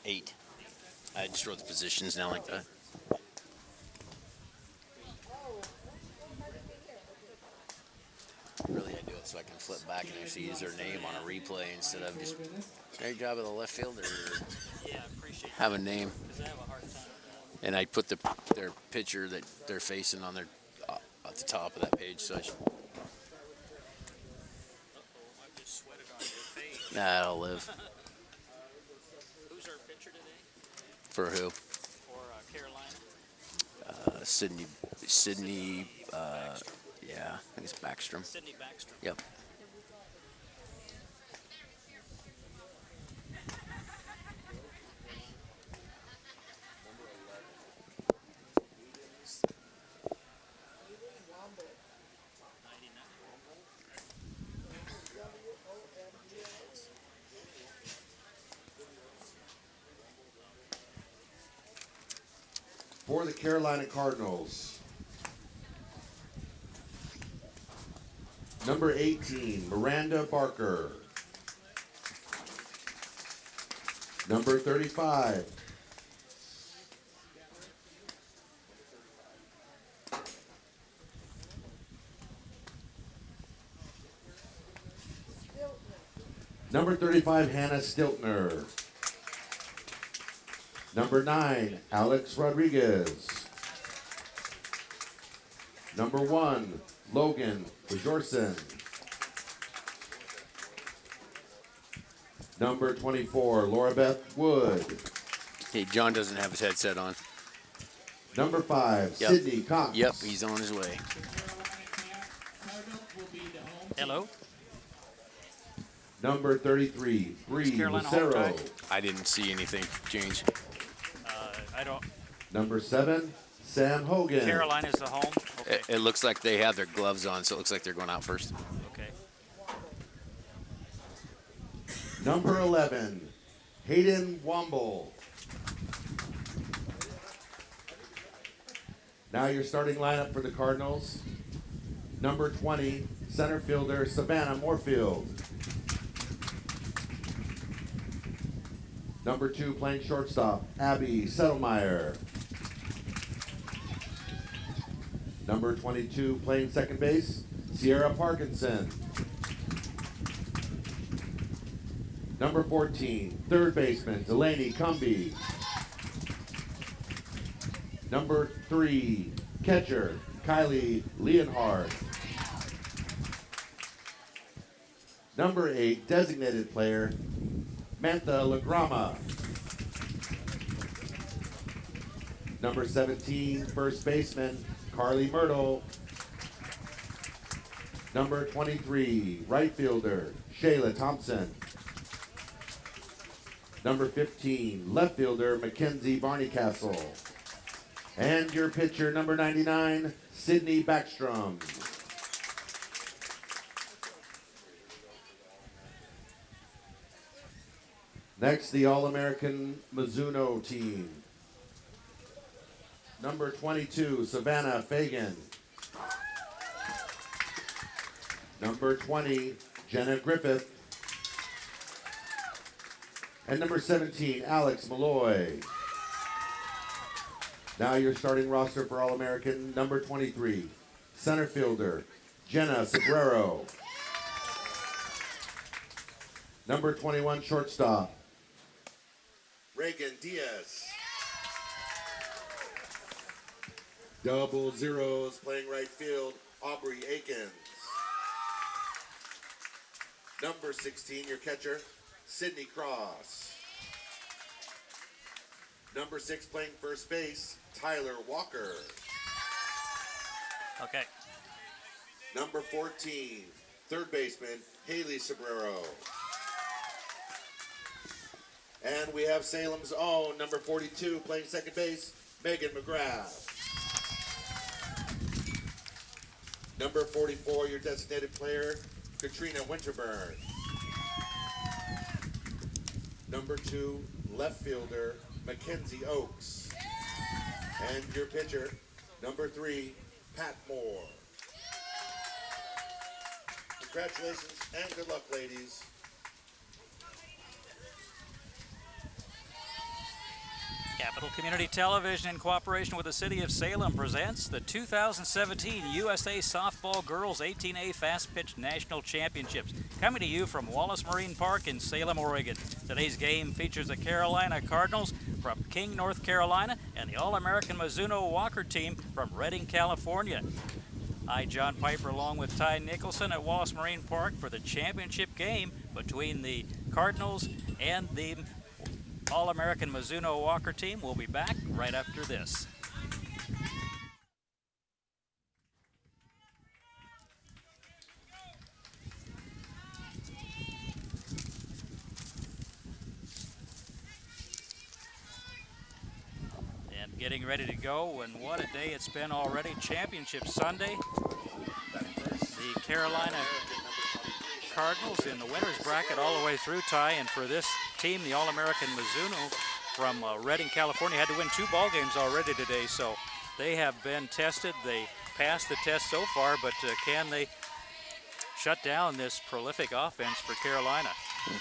8. I just wrote the positions now like that. Really, I do it so I can flip back and actually use their name on a replay instead of just great job of the left fielder. Yeah, I appreciate Have a name. because I have a hard time with that. And I put their picture that they're facing on their at the top of that page. So I should, I just sweated on your face. that'll live. Who's our pitcher today For who? for Carolina? Sydney. Yeah, I think it's Backstrom. Sydney Backstrom. Yep. For the Carolina Cardinals, number 18, Miranda Barker. Number 35, number 35, Hannah Stiltner. Number 9, Alex Rodriguez. Number 1, Logan Bajorson. Number 24, Laura Beth Wood. Hey, John doesn't have his headset on. Number 5, Yep. Sydney Cox. Yep, he's on his way. Hello. Number 33, Bree Carolina home Lucero. tie? I didn't see anything change. I don't. Number 7, Sam Hogan. Carolina's the home. Okay. It looks like they have their gloves on, so it looks like they're going out first. Okay. Number 11, Hayden Womble. Now your starting lineup for the Cardinals. Number 20, center fielder Savannah Moorfield. Number 2, playing shortstop, Abby Settlemeyer. Number 22, playing second base, Sierra Parkinson. Number 14, third baseman, Delaney Cumby. Number 3, catcher, Kylie Leonhardt. Number 8, designated player, Mantha LaGrama. Number 17, first baseman, Carly Myrtle. Number 23, right fielder, Shayla Thompson. Number 15, left fielder, Mackenzie Barneycastle. And your pitcher, number 99, Sydney Backstrom. Next, the All-American Mizuno team. Number 22, Savannah Fagan. Number 20, Jenna Griffith. And number 17, Alex Malloy. Now your starting roster for All-American. Number 23, center fielder, Jenna Sobrero. Number 21, shortstop, Reagan Diaz. Double zeros, playing right field, Aubrey Akins. Number 16, your catcher, Sydney Cross. Number 6, playing first base, Tyler Walker. Okay. Number 14, third baseman, Haley Sobrero. And we have Salem's own, number 42, playing second base, Megan McGrath. Number 44, your designated player, Katrina Winterburn. Number 2, left fielder, Mackenzie Oakes. And your pitcher, number 3, Pat Moore. Congratulations and good luck, ladies. Capital Community Television, in cooperation with the City of Salem, presents the 2017 USA Softball Girls 18A Fastpitch National Championships, coming to you from Wallace Marine Park in Salem, Oregon. Today's game features the Carolina Cardinals from King, North Carolina, and the All-American Mizuno Walker team from Redding, California. I, John Piper, along with Ty Nicholson at Wallace Marine Park for the championship game between the Cardinals and the All-American Mizuno Walker team. We'll be back right after this. And getting ready to go, and what a day it's been already. Championship Sunday. The Carolina Cardinals in the winner's bracket all the way through, Ty, and for this team, the All-American Mizuno from Redding, California, had to win 2 ball games already today, so they have been tested. They passed the test so far, but can they shut down this prolific offense for Carolina?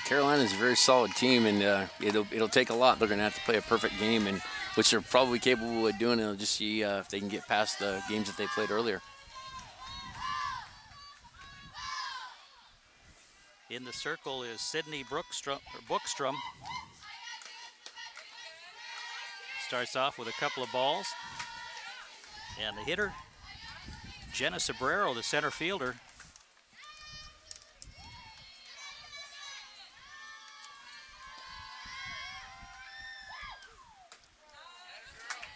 Carolina's a very solid team, and it'll take a lot. They're going to have to play a perfect game, and which they're probably capable of doing. They'll just see if they can get past the games that they played earlier. In the circle is Sydney Bookstrom. Starts off with a couple of balls. And the hitter, Jenna Sobrero, the center fielder.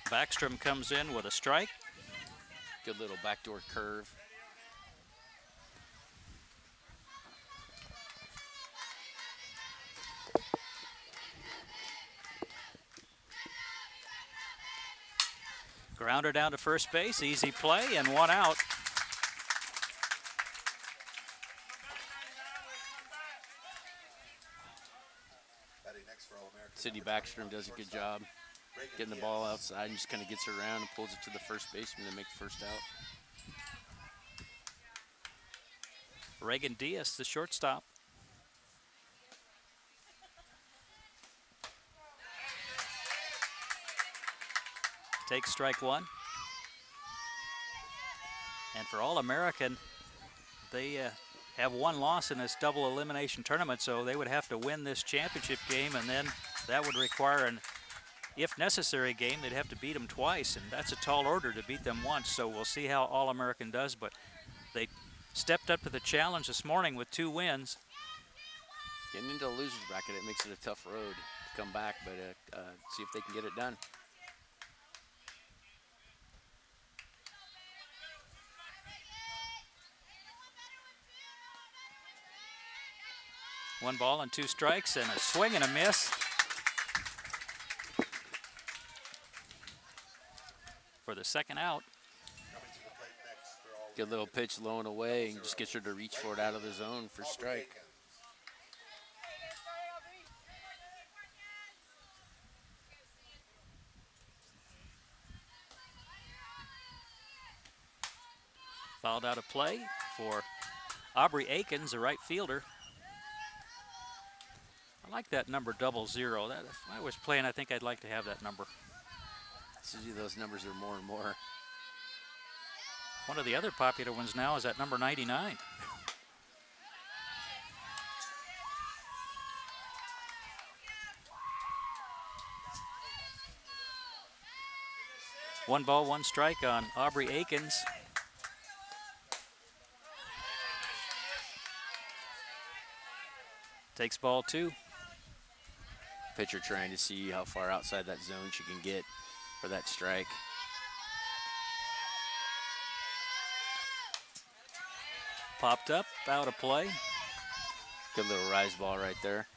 Backstrom comes in with a strike. Good little backdoor curve. Grounder down to first base, easy play, and 1 out. Sydney Backstrom does a good job getting the ball outside and just kind of gets it around and pulls it to the first baseman to make the first out. Reagan Diaz, the shortstop. Takes strike 1. And for All-American, they have 1 loss in this double elimination tournament, so they would have to win this championship game, and then that would require an, if necessary, game. They'd have to beat them twice, and that's a tall order to beat them once, so we'll see how All-American does, but they stepped up to the challenge this morning with 2 wins. Getting into the loser's bracket, it makes it a tough road to come back, but see if they can get it done. One ball and 2 strikes, and a swing and a miss for the second out. Good little pitch low and away, and just gets her to reach for it out of the zone for strike. Fouled out of play for Aubrey Akins, the right fielder. I like that number 00. That, if I was playing, I think I'd like to have that number. See, those numbers are more and more. One of the other popular ones now is that number 99. One ball, 1 strike on Aubrey Akins. Takes ball 2. Pitcher trying to see how far outside that zone she can get for that strike. Popped up, out of play. Good little rise ball right there.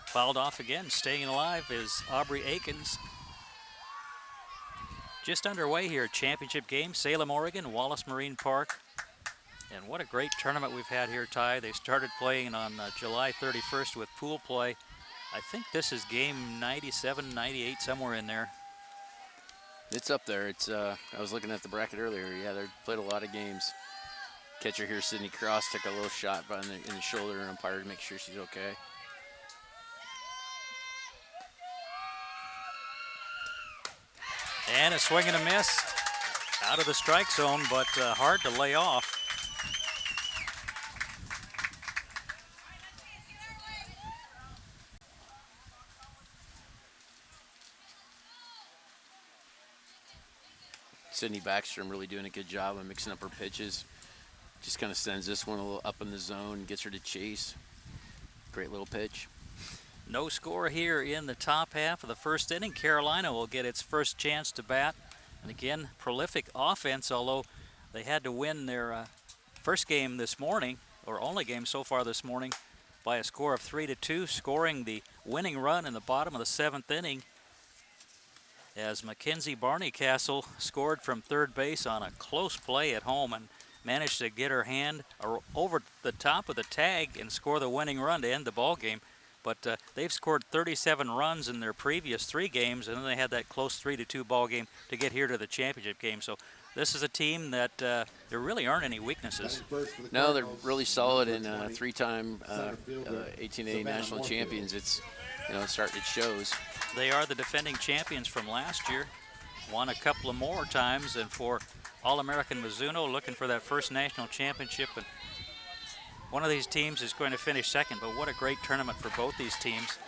Fouled off again. Staying alive is Aubrey Akins. Just underway here, championship game, Salem, Oregon, Wallace Marine Park. And what a great tournament we've had here, Ty. They started playing on July 31st with pool play. I think this is game 97, 98, somewhere in there. It's up there. It's I was looking at the bracket earlier. Yeah, they played a lot of games. Catcher here, Sydney Cross, took a little shot in the shoulder and umpire to make sure she's okay. And a swing and a miss out of the strike zone, but hard to lay off. Sydney Backstrom really doing a good job of mixing up her pitches. Just kind of sends this one a little up in the zone, gets her to chase. Great little pitch. No score here in the top half of the first inning. Carolina will get its first chance to bat. And again, prolific offense, although they had to win their first game this morning, or only game so far this morning, by a score of 3-2, scoring the winning run in the bottom of the 7th inning as Mackenzie Barneycastle scored from third base on a close play at home and managed to get her hand over the top of the tag and score the winning run to end the ball game. But they've scored 37 runs in their previous 3 games, and then they had that close 3-2 ball game to get here to the championship game. So this is a team that there really aren't any weaknesses. No, they're really solid and 3-time 18A national champions. It's, it shows. They are the defending champions from last year, won a couple of more times, and for All-American Mizuno, looking for that first national championship. And one of these teams is going to finish second, but what a great tournament for both these teams.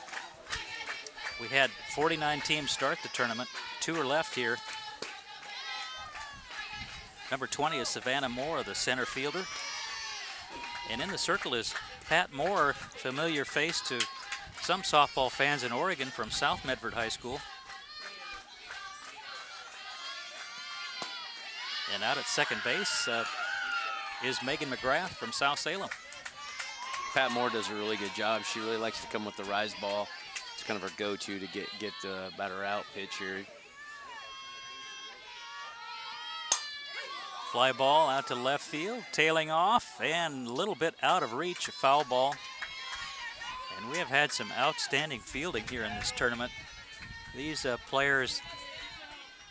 We had 49 teams start the tournament. 2 are left here. Number 20 is Savannah Moore, the center fielder. And in the circle is Pat Moore, familiar face to some softball fans in Oregon from South Medford High School. And out at second base is Megan McGrath from South Salem. Pat Moore does a really good job. She really likes to come with the rise ball. It's kind of her go-to to get the batter out pitch here. Fly ball out to left field, tailing off, and a little bit out of reach, a foul ball. And we have had some outstanding fielding here in this tournament. These players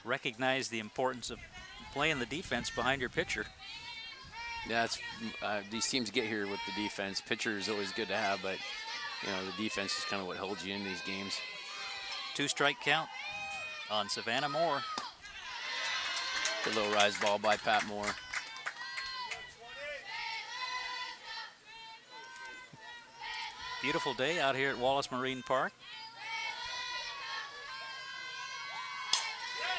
recognize the importance of playing the defense behind your pitcher. Yeah, these teams get here with the defense. Pitcher is always good to have, but the defense is kind of what holds you in these games. 2-strike count on Savannah Moore. Good little rise ball by Pat Moore. Beautiful day out here at Wallace Marine Park.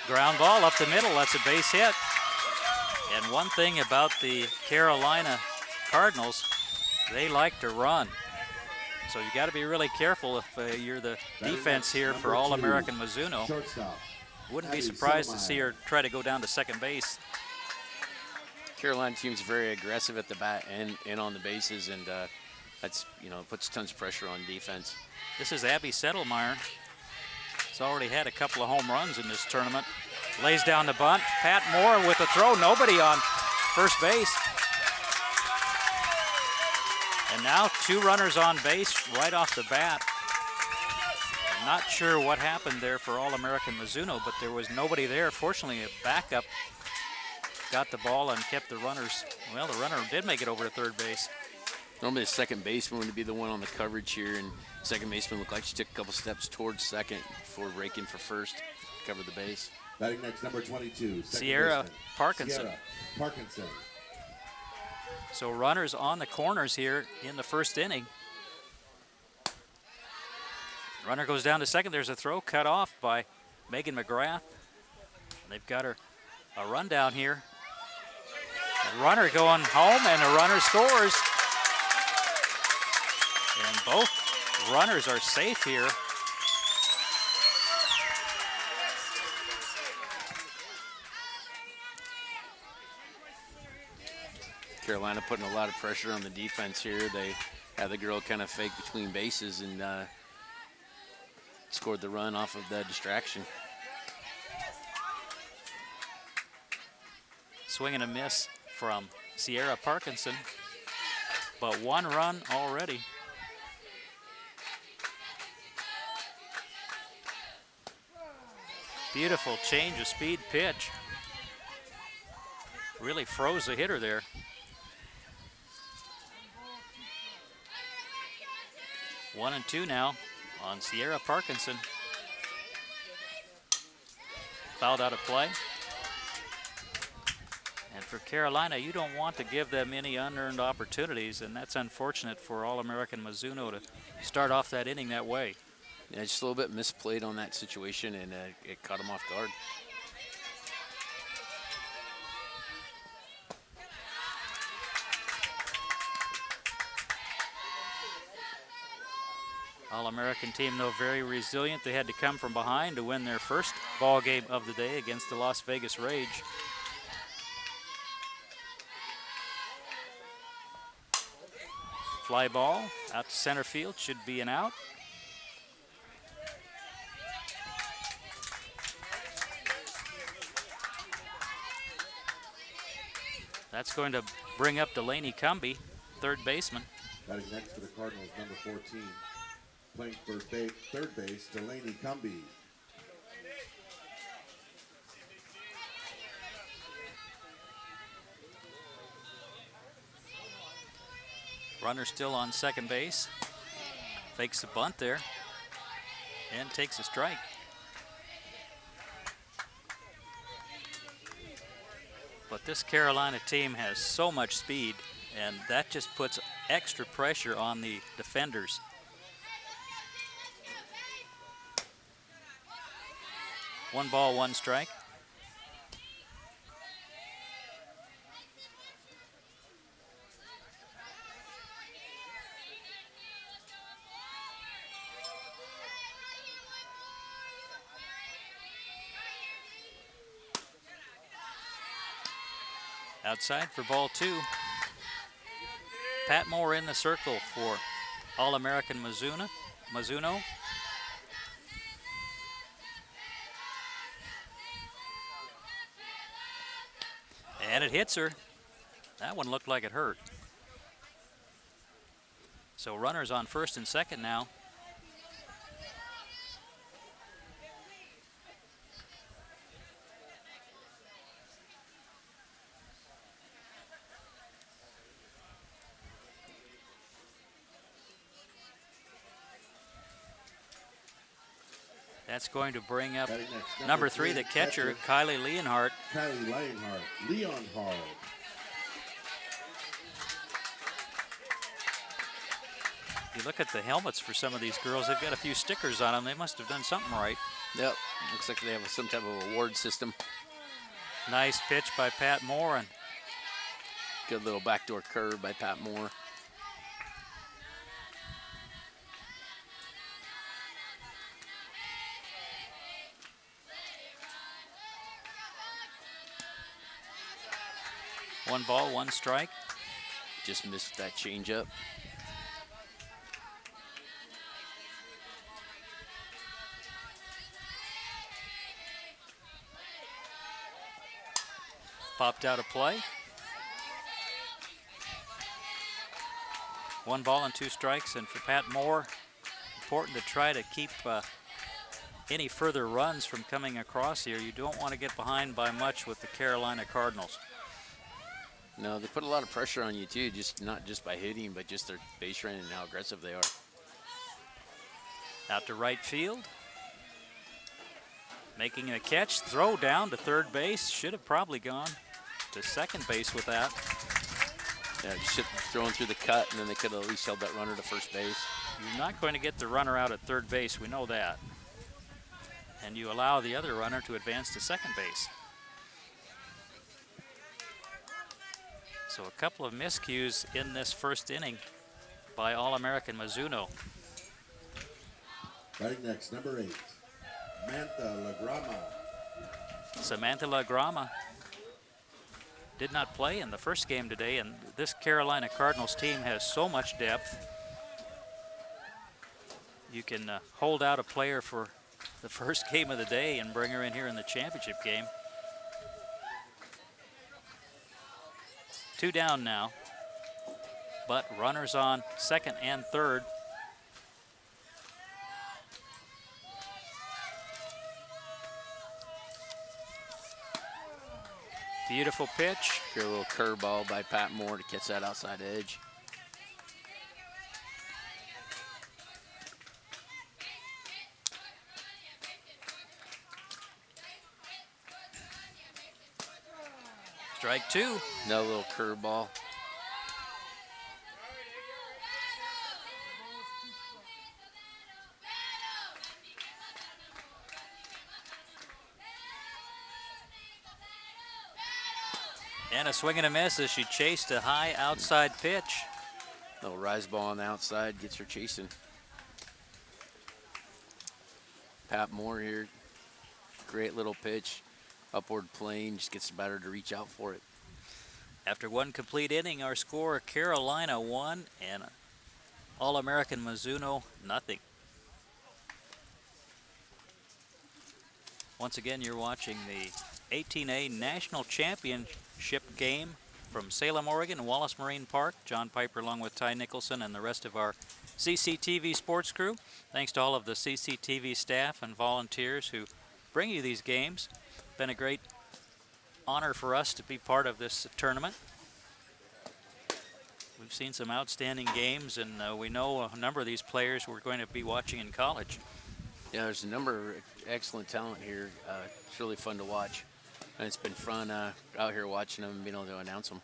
Ground ball up the middle, that's a base hit. And one thing about the Carolina Cardinals, they like to run. So you got to be really careful if you're the defense here for All-American Mizuno. Wouldn't be surprised to see her try to go down to second base. Carolina team's very aggressive at the bat and on the bases, and that's, puts tons of pressure on defense. This is Abby Settlemeyer. She's already had a couple of home runs in this tournament. Lays down the bunt. Pat Moore with a throw. Nobody on first base. And now 2 runners on base right off the bat. I'm not sure what happened there for All-American Mizuno, but there was nobody there. Fortunately, a backup got the ball and kept the runners. Well, the runner did make it over to third base. Normally the second baseman would be the one on the coverage here, and second baseman looked like she took a couple steps towards second before raking for first, cover the base. Batting next, number 22, Sierra Parkinson. So runners on the corners here in the first inning. Runner goes down to second. There's a throw cut off by Megan McGrath. They've got her a run down here. The runner going home, and the runner scores. And both runners are safe here. Carolina putting a lot of pressure on the defense here. They had the girl kind of fake between bases and scored the run off of the distraction. Swing and a miss from Sierra Parkinson, but 1 run already. Beautiful change of speed pitch. Really froze the hitter there. One and two now on Sierra Parkinson. Fouled out of play. And for Carolina, you don't want to give them any unearned opportunities, and that's unfortunate for All-American Mizuno to start off that inning that way. Yeah, just a little bit misplayed on that situation, and it caught him off guard. All-American team, though, very resilient. They had to come from behind to win their first ball game of the day against the Las Vegas Rage. Fly ball out to center field, should be an out. That's going to bring up Delaney Cumby, third baseman. Batting next for the Cardinals, number 14. Playing for third base, Delaney Cumby. Runner still on second base. Fakes the bunt there and takes a strike. But this Carolina team has so much speed, and that just puts extra pressure on the defenders. One ball, one strike. Outside for ball two. Pat Moore in the circle for All-American Mizuno. And it hits her. That one looked like it hurt. So runners on first and second now. That's going to bring up number three, the catcher, Kylie Leonhardt. Kylie Leonhardt. You look at the helmets for some of these girls, they've got a few stickers on them. They must have done something right. Yep, looks like they have some type of award system. Nice pitch by Pat Moore. And good little backdoor curve by Pat Moore. One ball, one strike. Just missed that changeup. Popped out of play. One ball and two strikes, and for Pat Moore, important to try to keep any further runs from coming across here. You don't want to get behind by much with the Carolina Cardinals. No, they put a lot of pressure on you too, not just by hitting, but just their base running and how aggressive they are. Out to right field. Making a catch, throw down to third base. Should have probably gone to second base with that. Yeah, just throwing through the cut, and then they could have at least held that runner to first base. You're not going to get the runner out at third base, we know that. And you allow the other runner to advance to second base. So a couple of miscues in this first inning by All-American Mizuno. Batting next, number 8, Samantha LaGrama. Samantha LaGrama did not play in the first game today, and this Carolina Cardinals team has so much depth. You can hold out a player for the first game of the day and bring her in here in the championship game. Two down now, but runners on second and third. Beautiful pitch. Here a little curveball by Pat Moore to catch that outside edge. Strike two. Another little curveball. And a swing and a miss as she chased a high outside pitch. Little rise ball on the outside, gets her chasing. Pat Moore here, great little pitch, upward plane, just gets the batter to reach out for it. After one complete inning, our score, Carolina 1 and All-American Mizuno 0. Once again, you're watching the 18A National Championship game from Salem, Oregon, Wallace Marine Park. John Piper along with Ty Nicholson and the rest of our CCTV sports crew. Thanks to all of the CCTV staff and volunteers who bring you these games. Been a great honor for us to be part of this tournament. We've seen some outstanding games, and we know a number of these players we're going to be watching in college. Yeah, there's a number of excellent talent here. It's really fun to watch. And it's been fun out here watching them and being able to announce them.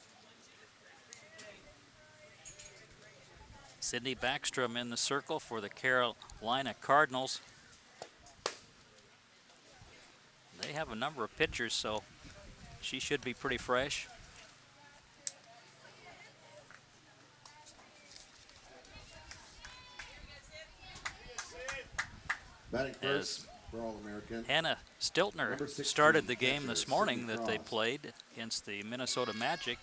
Sydney Backstrom in the circle for the Carolina Cardinals. They have a number of pitchers, so she should be pretty fresh. Batting first for All-American. Hannah Stiltner Number 16, started the game this catcher, morning Sydney that they Cross. played against the Minnesota Magic.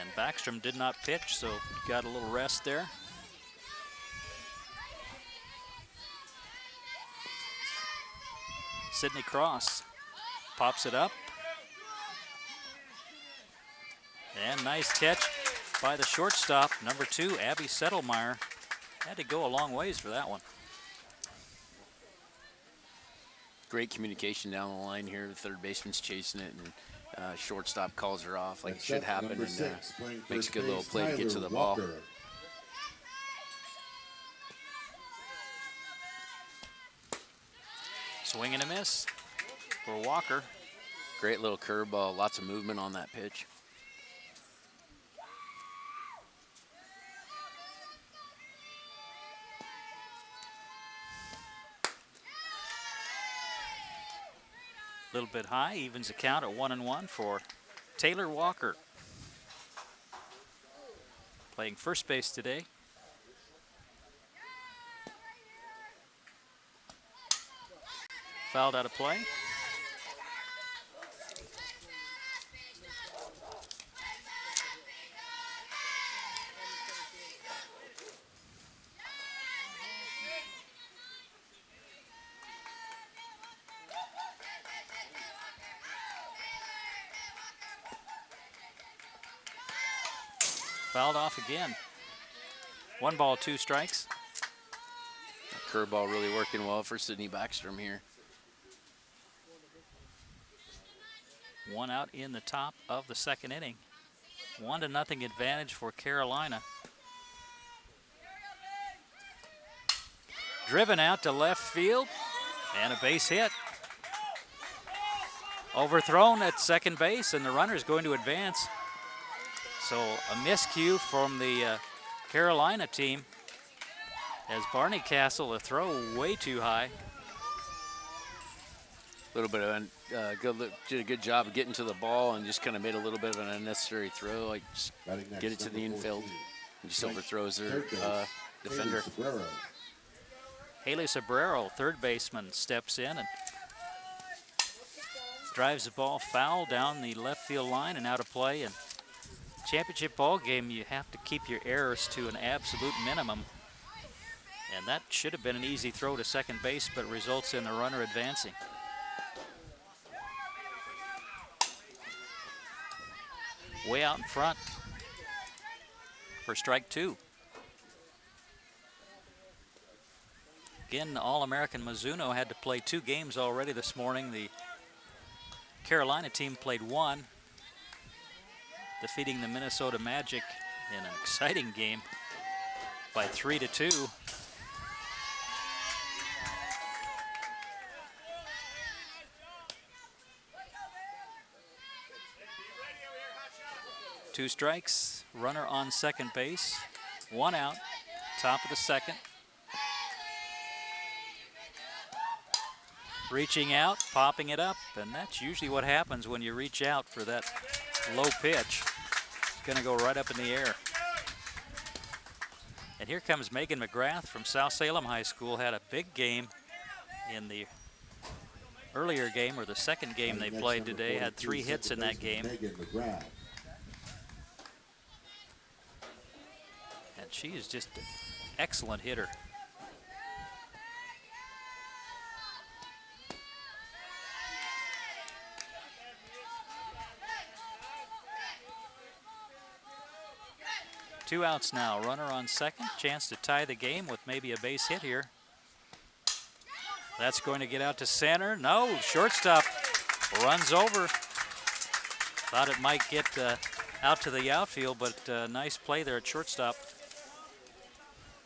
And Backstrom did not pitch, so got a little rest there. Sydney Cross pops it up. And nice catch by the shortstop, number 2, Abby Settlemeyer. Had to go a long ways for that one. Great communication down the line here. The third baseman's chasing it, and shortstop calls her off like it Next should up, happen, number and 6, playing makes a first good little base, play to get to Tyler the ball. Walker. Swing and a miss for Walker. Great little curveball, lots of movement on that pitch. A little bit high, evens the count at 1-1 for Taylor Walker. Playing first base today. Fouled out of play. Fouled off again. 1 ball, 2 strikes. Curveball really working well for Sydney Backstrom here. 1 out in the top of the second inning. 1-0 advantage for Carolina. Driven out to left field and a base hit. Overthrown at second base, and the runner is going to advance. So a miscue from the Carolina team as Barney Castle, a throw way too high. A little bit of did a good job of getting to the ball and just kind of made a little bit of an unnecessary throw. Like just Batting next, get it to the number infield 14, and just overthrows their third base, defender. Haley Sobrero. Haley Sobrero, third baseman, steps in and drives the ball foul down the left field line and out of play. And championship ball game, you have to keep your errors to an absolute minimum. And that should have been an easy throw to second base, but results in the runner advancing. Way out in front for strike 2. Again, All-American Mizuno had to play 2 games already this morning. The Carolina team played one, defeating the Minnesota Magic in an exciting game by 3-2. Two strikes, runner on second base, one out, top of the second. Reaching out, popping it up, and that's usually what happens when you reach out for that low pitch. It's gonna go right up in the air. And here comes Megan McGrath from South Salem High School. Had a big game in the earlier game, or the second game they played today. Had 3 hits in that game. And she is just an excellent hitter. Two outs now, runner on second, chance to tie the game with maybe a base hit here. That's going to get out to center. No, shortstop runs over. Thought it might get out to the outfield, but nice play there at shortstop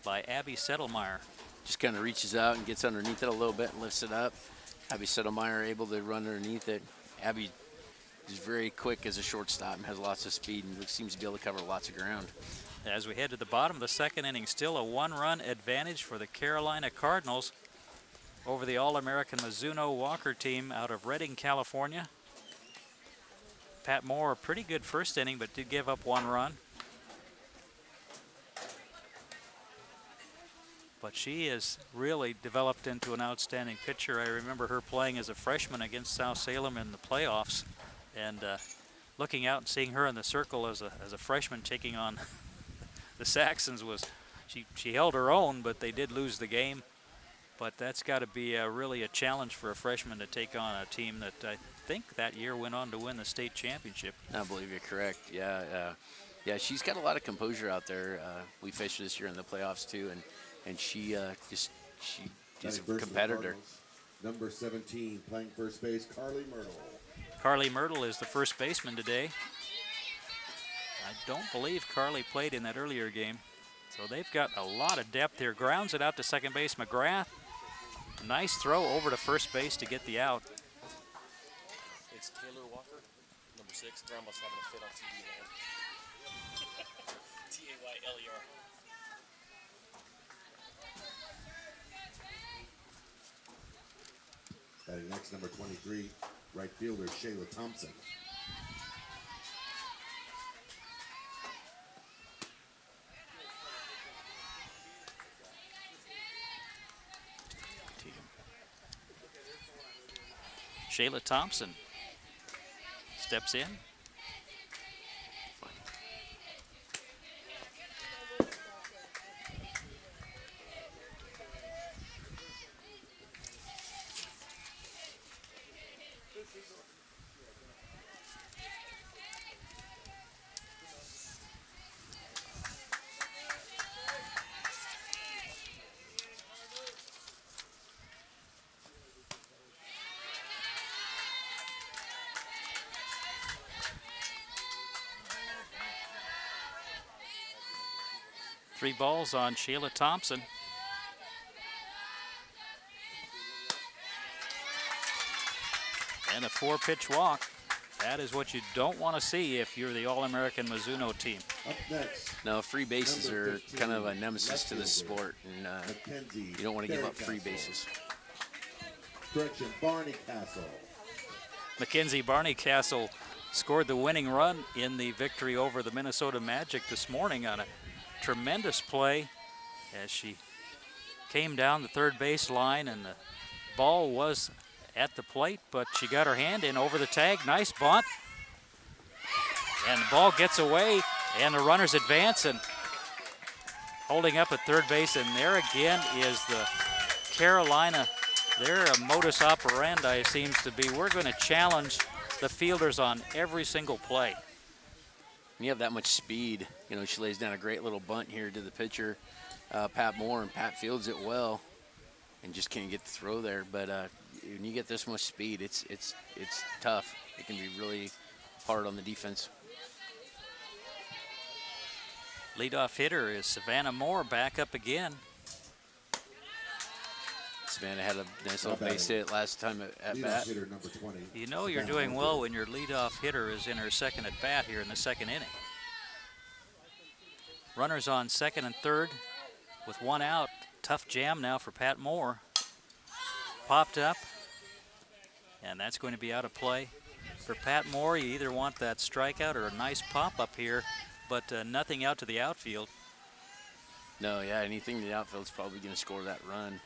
by Abby Settlemeyer. Just kind of reaches out and gets underneath it a little bit and lifts it up. Abby Settlemeyer able to run underneath it. Abby is very quick as a shortstop and has lots of speed and seems to be able to cover lots of ground. As we head to the bottom of the second inning, still a 1-run advantage for the Carolina Cardinals over the All-American Mizuno Walker team out of Redding, California. Pat Moore, a pretty good first inning, but did give up 1 run. But she has really developed into an outstanding pitcher. I remember her playing as a freshman against South Salem in the playoffs, and looking out and seeing her in the circle as a freshman taking on the Saxons was, she held her own, but they did lose the game. But that's got to be really a challenge for a freshman to take on a team that I think that year went on to win the state championship. I believe you're correct. Yeah, yeah, she's got a lot of composure out there. We fished this year in the playoffs too, and she is a competitor. Number 17, playing first base, Carly Myrtle. Carly Myrtle is the first baseman today. I don't believe Carly played in that earlier game. So they've got a lot of depth here. Grounds it out to second base. McGrath, nice throw over to first base to get the out. It's Taylor Walker, number 6. Grandma's having a fit on TV land. T-A-Y-L-E-R. Batting next, number 23, right fielder Shayla Thompson. Shayla Thompson steps in. Three balls on Shayla Thompson. And a 4-pitch walk. That is what you don't want to see if you're the All-American Mizuno team. Up next. No, free bases are kind of a nemesis to this sport, and you don't want to give up free bases. Correction, Barney Castle. Mackenzie Barney Castle scored the winning run in the victory over the Minnesota Magic this morning on a tremendous play as she came down the third base line, and the ball was at the plate, but she got her hand in over the tag. Nice bunt. And the ball gets away, and the runners advance, and holding up at third base, and there again is the Carolina. Their modus operandi seems to be, we're going to challenge the fielders on every single play. When you have that much speed, you know, she lays down a great little bunt here to the pitcher, Pat Moore, and Pat fields it well and just can't get the throw there. But when you get this much speed, it's tough. It can be really hard on the defense. Leadoff hitter is Savannah Moore, back up again. Savannah had a nice little base hit last time at Leadoff bat. hitter number 20. You know you're Savannah doing Moore. well when your leadoff hitter is in her second at bat here in the second inning. Runners on second and third with one out. Tough jam now for Pat Moore. Popped up, and that's going to be out of play. For Pat Moore, you either want that strikeout or a nice pop up here, but nothing out to the outfield. No, yeah, anything in the outfield's probably going to score that run.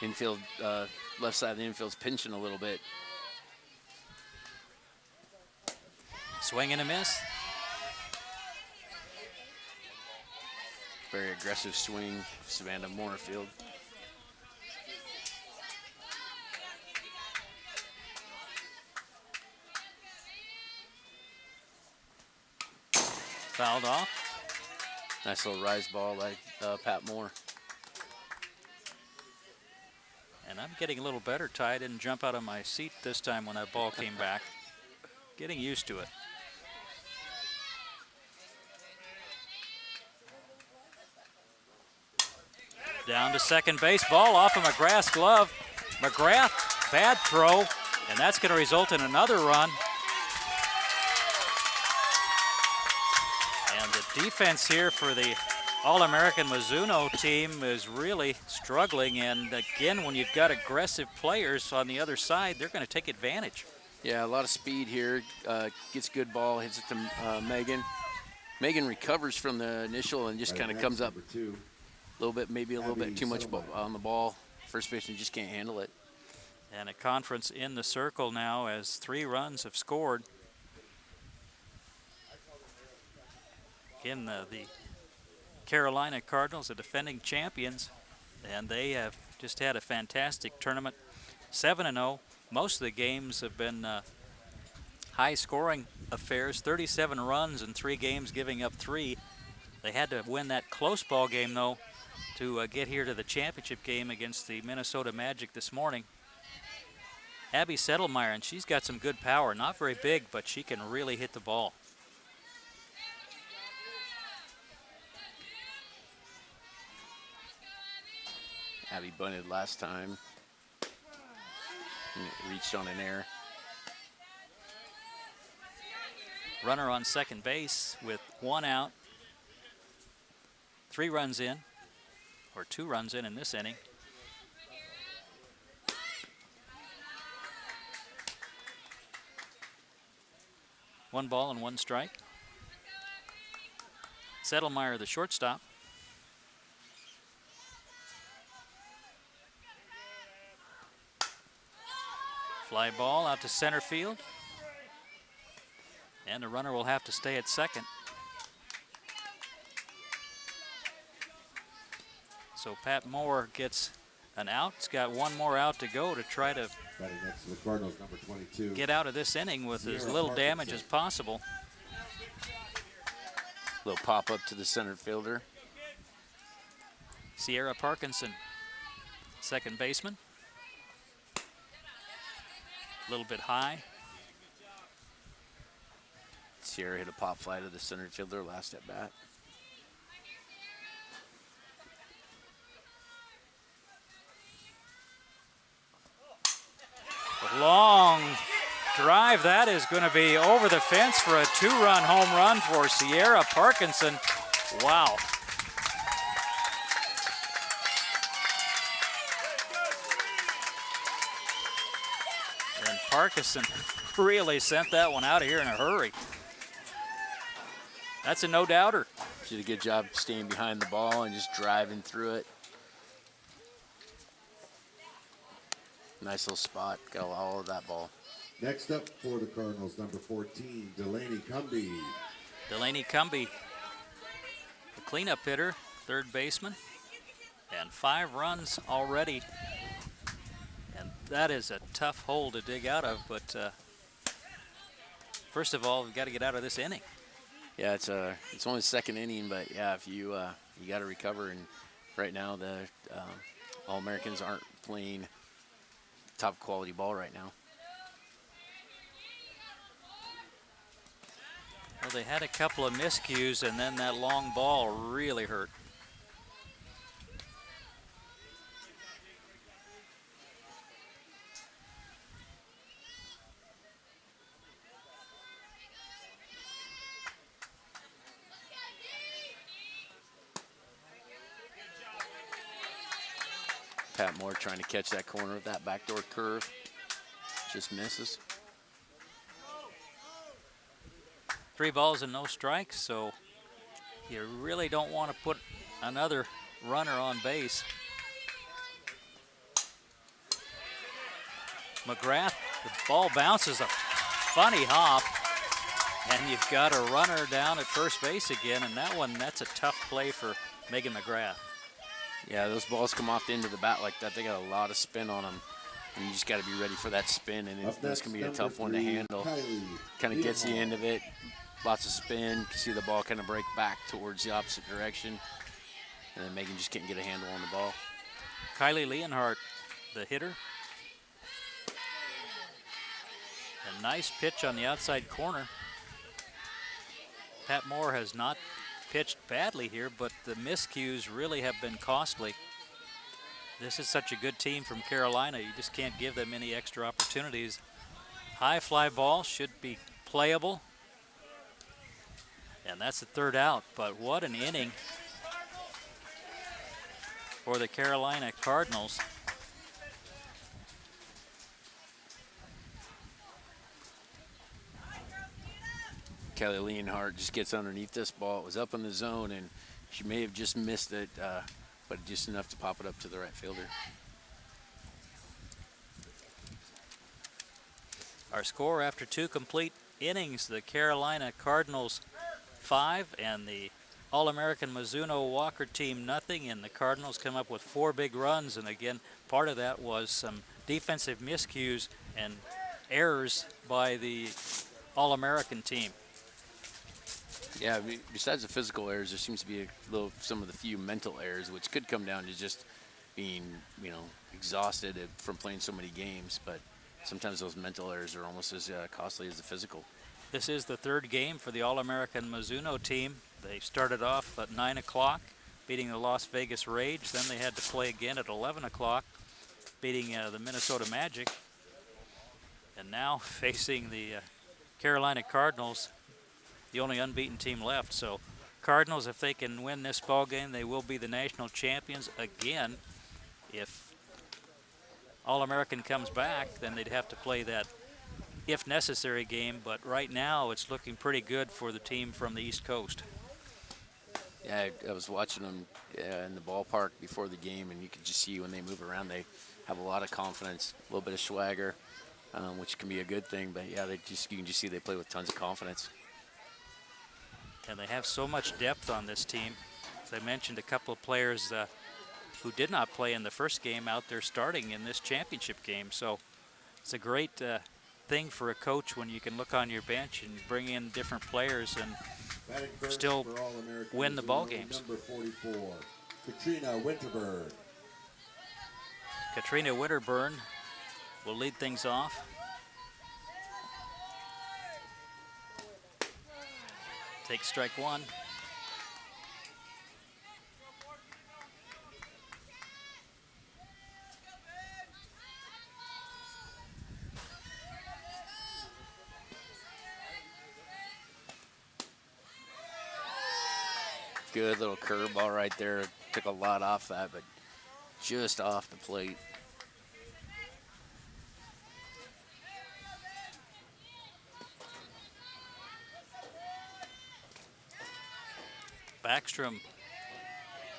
Infield, left side of the infield's pinching a little bit. Swing and a miss. Very aggressive swing, Savannah Moorfield. Fouled off. Nice little rise ball by Pat Moore. And I'm getting a little better, Ty. I didn't jump out of my seat this time when that ball came back. Getting used to it. Down to second base, ball off of McGrath's glove. McGrath, bad throw, and that's going to result in another run. And the defense here for the All-American Mizuno team is really struggling, and again, when you've got aggressive players on the other side, they're going to take advantage. Yeah, a lot of speed here. Gets good ball, hits it to Megan. Megan recovers from the initial and just kind of comes up a little bit, maybe a little bit too much on the ball. First baseman just can't handle it. And a conference in the circle now as 3 runs have scored. Again, the Carolina Cardinals, the defending champions, and they have just had a fantastic tournament. 7-0. Most of the games have been high-scoring affairs. 37 runs in 3 games, giving up 3. They had to win that close ball game, though, to get here to the championship game against the Minnesota Magic this morning. Abby Settlemeyer, and she's got some good power. Not very big, but she can really hit the ball. Abby bunted last time. And it reached on an error. Runner on second base with 1 out. 3 runs in, or 2 runs in this inning. One ball and 1 strike. Settlemeyer, the shortstop. Fly ball out to center field. And the runner will have to stay at second. So Pat Moore gets an out. He's got 1 more out to go to try to Batting next to the Cardinals, number 22. get out of this inning with as little damage as possible. Little pop up to the center fielder. Sierra Parkinson, second baseman. A little bit high. Sierra hit a pop fly to the center fielder last at bat. A long drive. That is going to be over the fence for a 2-run home run for Sierra Parkinson. Wow. And Parkinson really sent that one out of here in a hurry. That's a no-doubter. She did a good job staying behind the ball and just driving through it. Nice little spot. Got all of that ball. Next up for the Cardinals, number 14, Delaney Cumby. Delaney Cumby, the cleanup hitter, third baseman, and 5 runs already. And that is a tough hole to dig out of, but first of all, we've got to get out of this inning. Yeah, it's only the second inning, but yeah, if you you got to recover. And right now, the All-Americans aren't playing top quality ball right now. Well, they had a couple of miscues, and then that long ball really hurt. Pat Moore trying to catch that corner with that backdoor curve. Just misses. 3 balls and no strikes, so you really don't want to put another runner on base. McGrath, the ball bounces a funny hop, and you've got a runner down at first base again, and that's a tough play for Megan McGrath. Yeah, those balls come off the end of the bat like that. They got a lot of spin on them, and you just got to be ready for that spin, and that's going to be a tough one to handle. Kind of gets the end of it, lots of spin. You can see the ball kind of break back towards the opposite direction, and then Megan just can't get a handle on the ball. Kylie Leonhardt, the hitter. A nice pitch on the outside corner. Pat Moore has not pitched badly here, but the miscues really have been costly. This is such a good team from Carolina. You just can't give them any extra opportunities. High fly ball should be playable. And that's the 3rd out, but what an inning for the Carolina Cardinals. Kelly Leonhardt just gets underneath this ball. It was up in the zone, and she may have just missed it, but just enough to pop it up to the right fielder. Our score after 2 complete innings, the Carolina Cardinals 5 and the All-American Mizuno Walker team nothing, and the Cardinals come up with 4 big runs, and again, part of that was some defensive miscues and errors by the All-American team. Yeah, besides the physical errors, there seems to be some of the few mental errors, which could come down to just being, exhausted from playing so many games. But sometimes those mental errors are almost as costly as the physical. This is the 3rd game for the All-American Mizuno team. They started off at 9 o'clock, beating the Las Vegas Rage. Then they had to play again at 11 o'clock, beating the Minnesota Magic. And now facing the Carolina Cardinals, the only unbeaten team left. So Cardinals, if they can win this ball game, they will be the national champions again. If All-American comes back, then they'd have to play that if necessary game, but right now it's looking pretty good for the team from the East Coast. Yeah, I was watching them in the ballpark before the game, and you could just see when they move around, they have a lot of confidence, a little bit of swagger, which can be a good thing. But yeah, you can just see they play with tons of confidence. And they have so much depth on this team. As I mentioned, a couple of players who did not play in the first game out there starting in this championship game. So it's a great thing for a coach when you can look on your bench and bring in different players and still win the ball games. Number 44, Katrina Winterberg. Katrina Winterburn will lead things off. Takes strike 1. Good little curveball right there. Took a lot off that, but just off the plate. Backstrom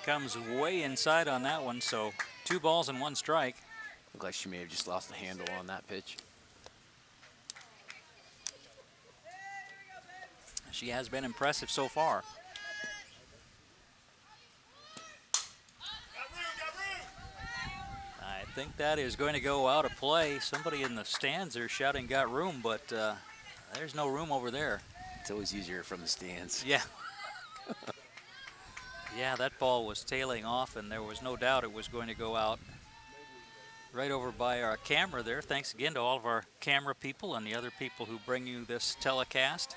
comes way inside on that one, so 2 balls and 1 strike. Looked like she may have just lost the handle on that pitch. She has been impressive so far. I think that is going to go out of play. Somebody in the stands are shouting "got room," but there's no room over there. It's always easier from the stands. Yeah. Yeah, that ball was tailing off, and there was no doubt it was going to go out. right over by our camera there. Thanks again to all of our camera people and the other people who bring you this telecast.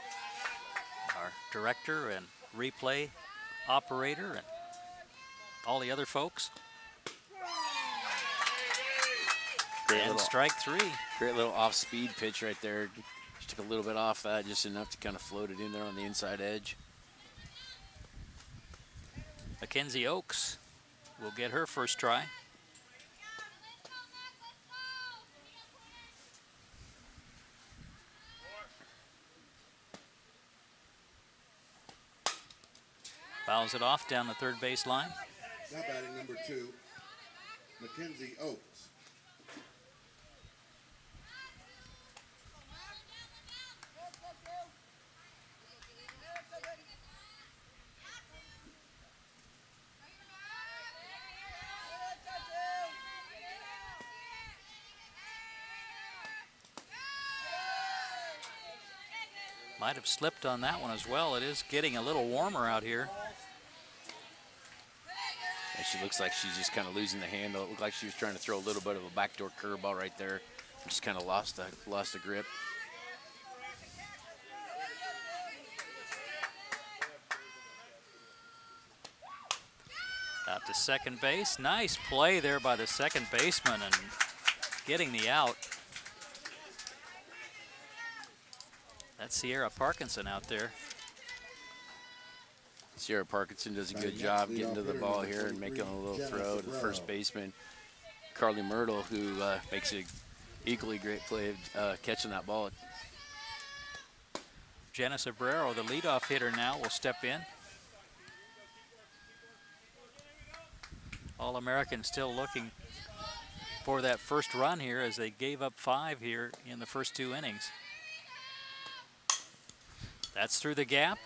Our director and replay operator and all the other folks. Great And little, strike three. great little off-speed pitch right there. Just took a little bit off that, just enough to kind of float it in there on the inside edge. Mackenzie Oaks will get her first try. Fouls it off down the third base line. Now batting number 2, Mackenzie Oaks. Might have slipped on that one as well. It is getting a little warmer out here. And she looks like she's just kind of losing the handle. It looked like she was trying to throw a little bit of a backdoor curveball right there. Just kind of lost the grip. Out to second base. Nice play there by the second baseman and getting the out. That's Sierra Parkinson out there. Sierra Parkinson does a good job getting to the ball here and making a little throw to the first baseman, Carly Myrtle, who makes an equally great play of catching that ball. Janice Abrero, the leadoff hitter now, will step in. All-American still looking for that first run here as they gave up 5 here in the first 2 innings. That's through the gap.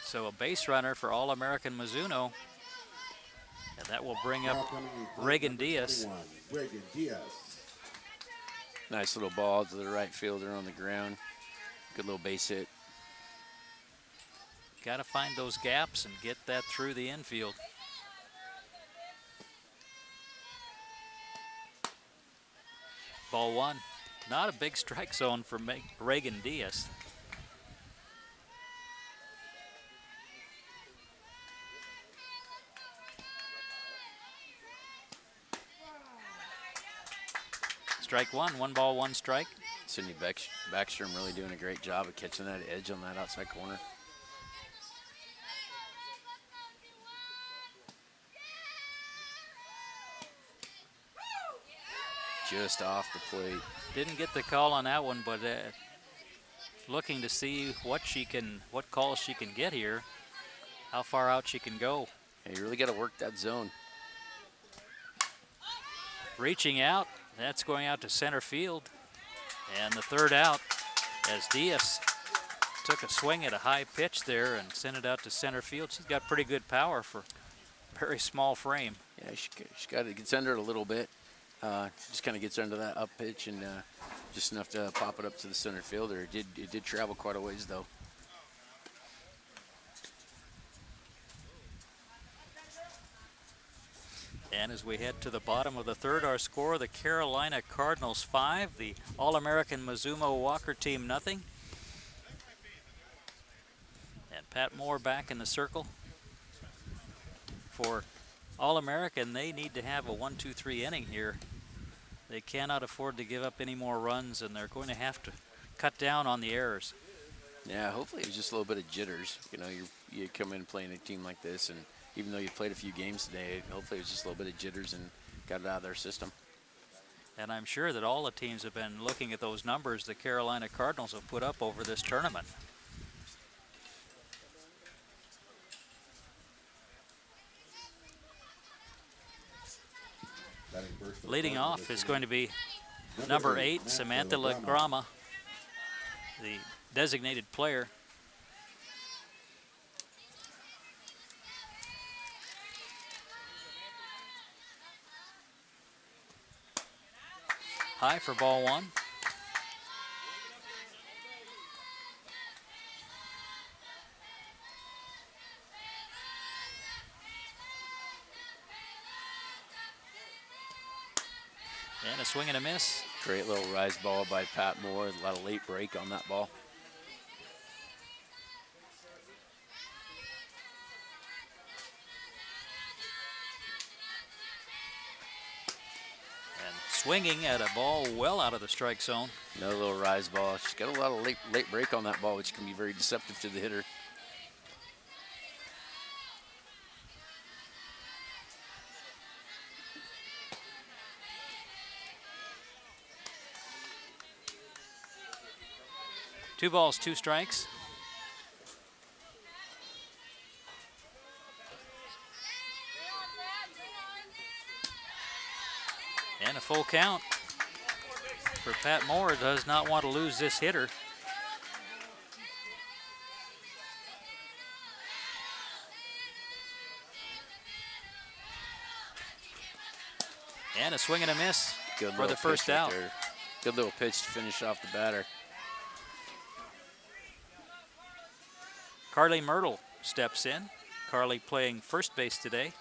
So a base runner for All-American Mizuno. And that will bring up Reagan Diaz. Reagan Diaz. Nice little ball to the right fielder on the ground. Good little base hit. Got to find those gaps and get that through the infield. Ball 1. Not a big strike zone for Reagan Diaz. Strike 1, 1 ball, 1 strike. Sydney Backstrom really doing a great job of catching that edge on that outside corner. Just off the plate. Didn't get the call on that one, but looking to see what calls she can get here, how far out she can go. Yeah, you really got to work that zone. Reaching out, that's going out to center field. And the third out as Diaz took a swing at a high pitch there and sent it out to center field. She's got pretty good power for a very small frame. Yeah, she got it, gets under it a little bit. Just kind of gets under that up pitch and just enough to pop it up to the center fielder. It did travel quite a ways though. And as we head to the bottom of the third, our score, the Carolina Cardinals 5, the All-American Mizuno Walker team nothing. And Pat Moore back in the circle. For All-American, they need to have a 1-2-3 inning here. They cannot afford to give up any more runs, and they're going to have to cut down on the errors. Yeah, hopefully it was just a little bit of jitters. You know, you come in playing a team like this, and even though you played a few games today, hopefully it was just a little bit of jitters and got it out of their system. And I'm sure that all the teams have been looking at those numbers the Carolina Cardinals have put up over this tournament. Leading off is going to be number 8, Samantha LaGrama, the designated player. High for ball 1. And a swing and a miss. Great little rise ball by Pat Moore. A lot of late break on that ball. And swinging at a ball well out of the strike zone. Another little rise ball. She's got a lot of late break on that ball, which can be very deceptive to the hitter. Two balls, two strikes. And a full count for Pat Moore. Does not want to lose this hitter. And a swing and a miss Good for the first right out. there. Good little pitch to finish off the batter. Carly Myrtle steps in. Carly playing first base today.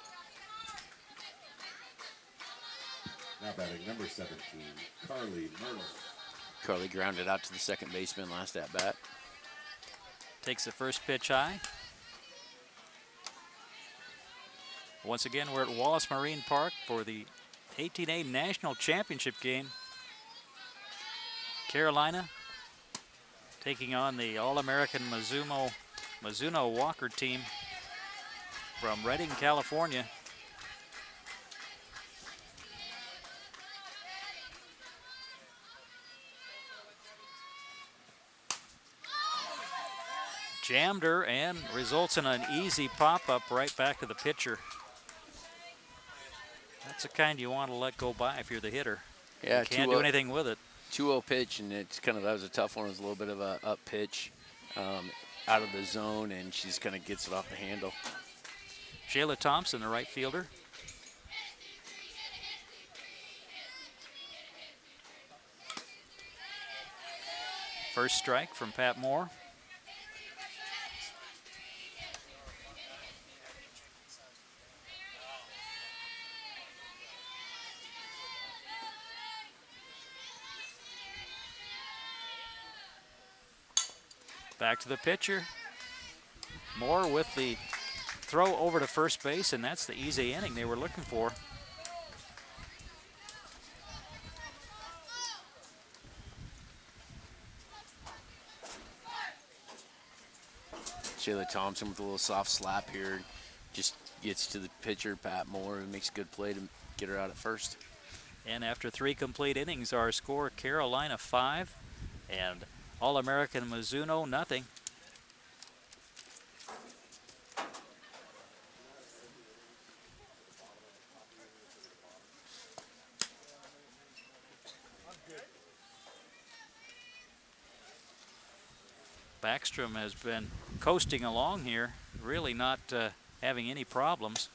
Now batting number 17, Carly Myrtle. Carly grounded out to the second baseman last at bat. Takes the first pitch high. Once again, we're at Wallace Marine Park for the 18A National Championship game. Carolina taking on the All-American Mizuno Walker team from Redding, California. Jammed her and results in an easy pop-up right back to the pitcher. That's the kind you want to let go by if you're the hitter. Yeah, you can't do anything with it. 2-0 pitch, and it's kind of, that was a tough one. It was a little bit of a up pitch out of the zone, and she just kind of gets it off the handle. Shayla Thompson, the right fielder. First strike from Pat Moore. Back to the pitcher. Moore with the throw over to first base, and that's the easy inning they were looking for. Shayla Thompson with a little soft slap here. Just gets to the pitcher, Pat Moore, who makes a good play to get her out at first. And after 3 complete innings, our score, Carolina 5 and All-American Mizuno nothing. Backstrom has been coasting along here, really not having any problems.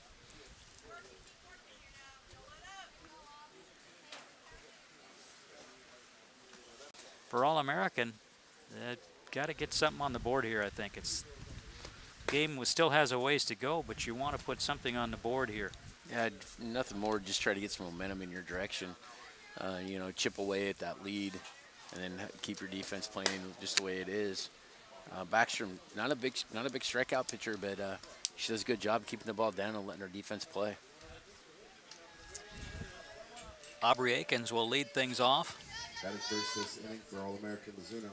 For All-American, got to get something on the board here, I think. Game still has a ways to go, but you want to put something on the board here. Yeah, nothing more, just try to get some momentum in your direction. You know, chip away at that lead and then keep your defense playing just the way it is. Backstrom, not a big strikeout pitcher, but she does a good job keeping the ball down and letting her defense play. Aubrey Akins will lead things off. That is first this inning for All-American Mizuno.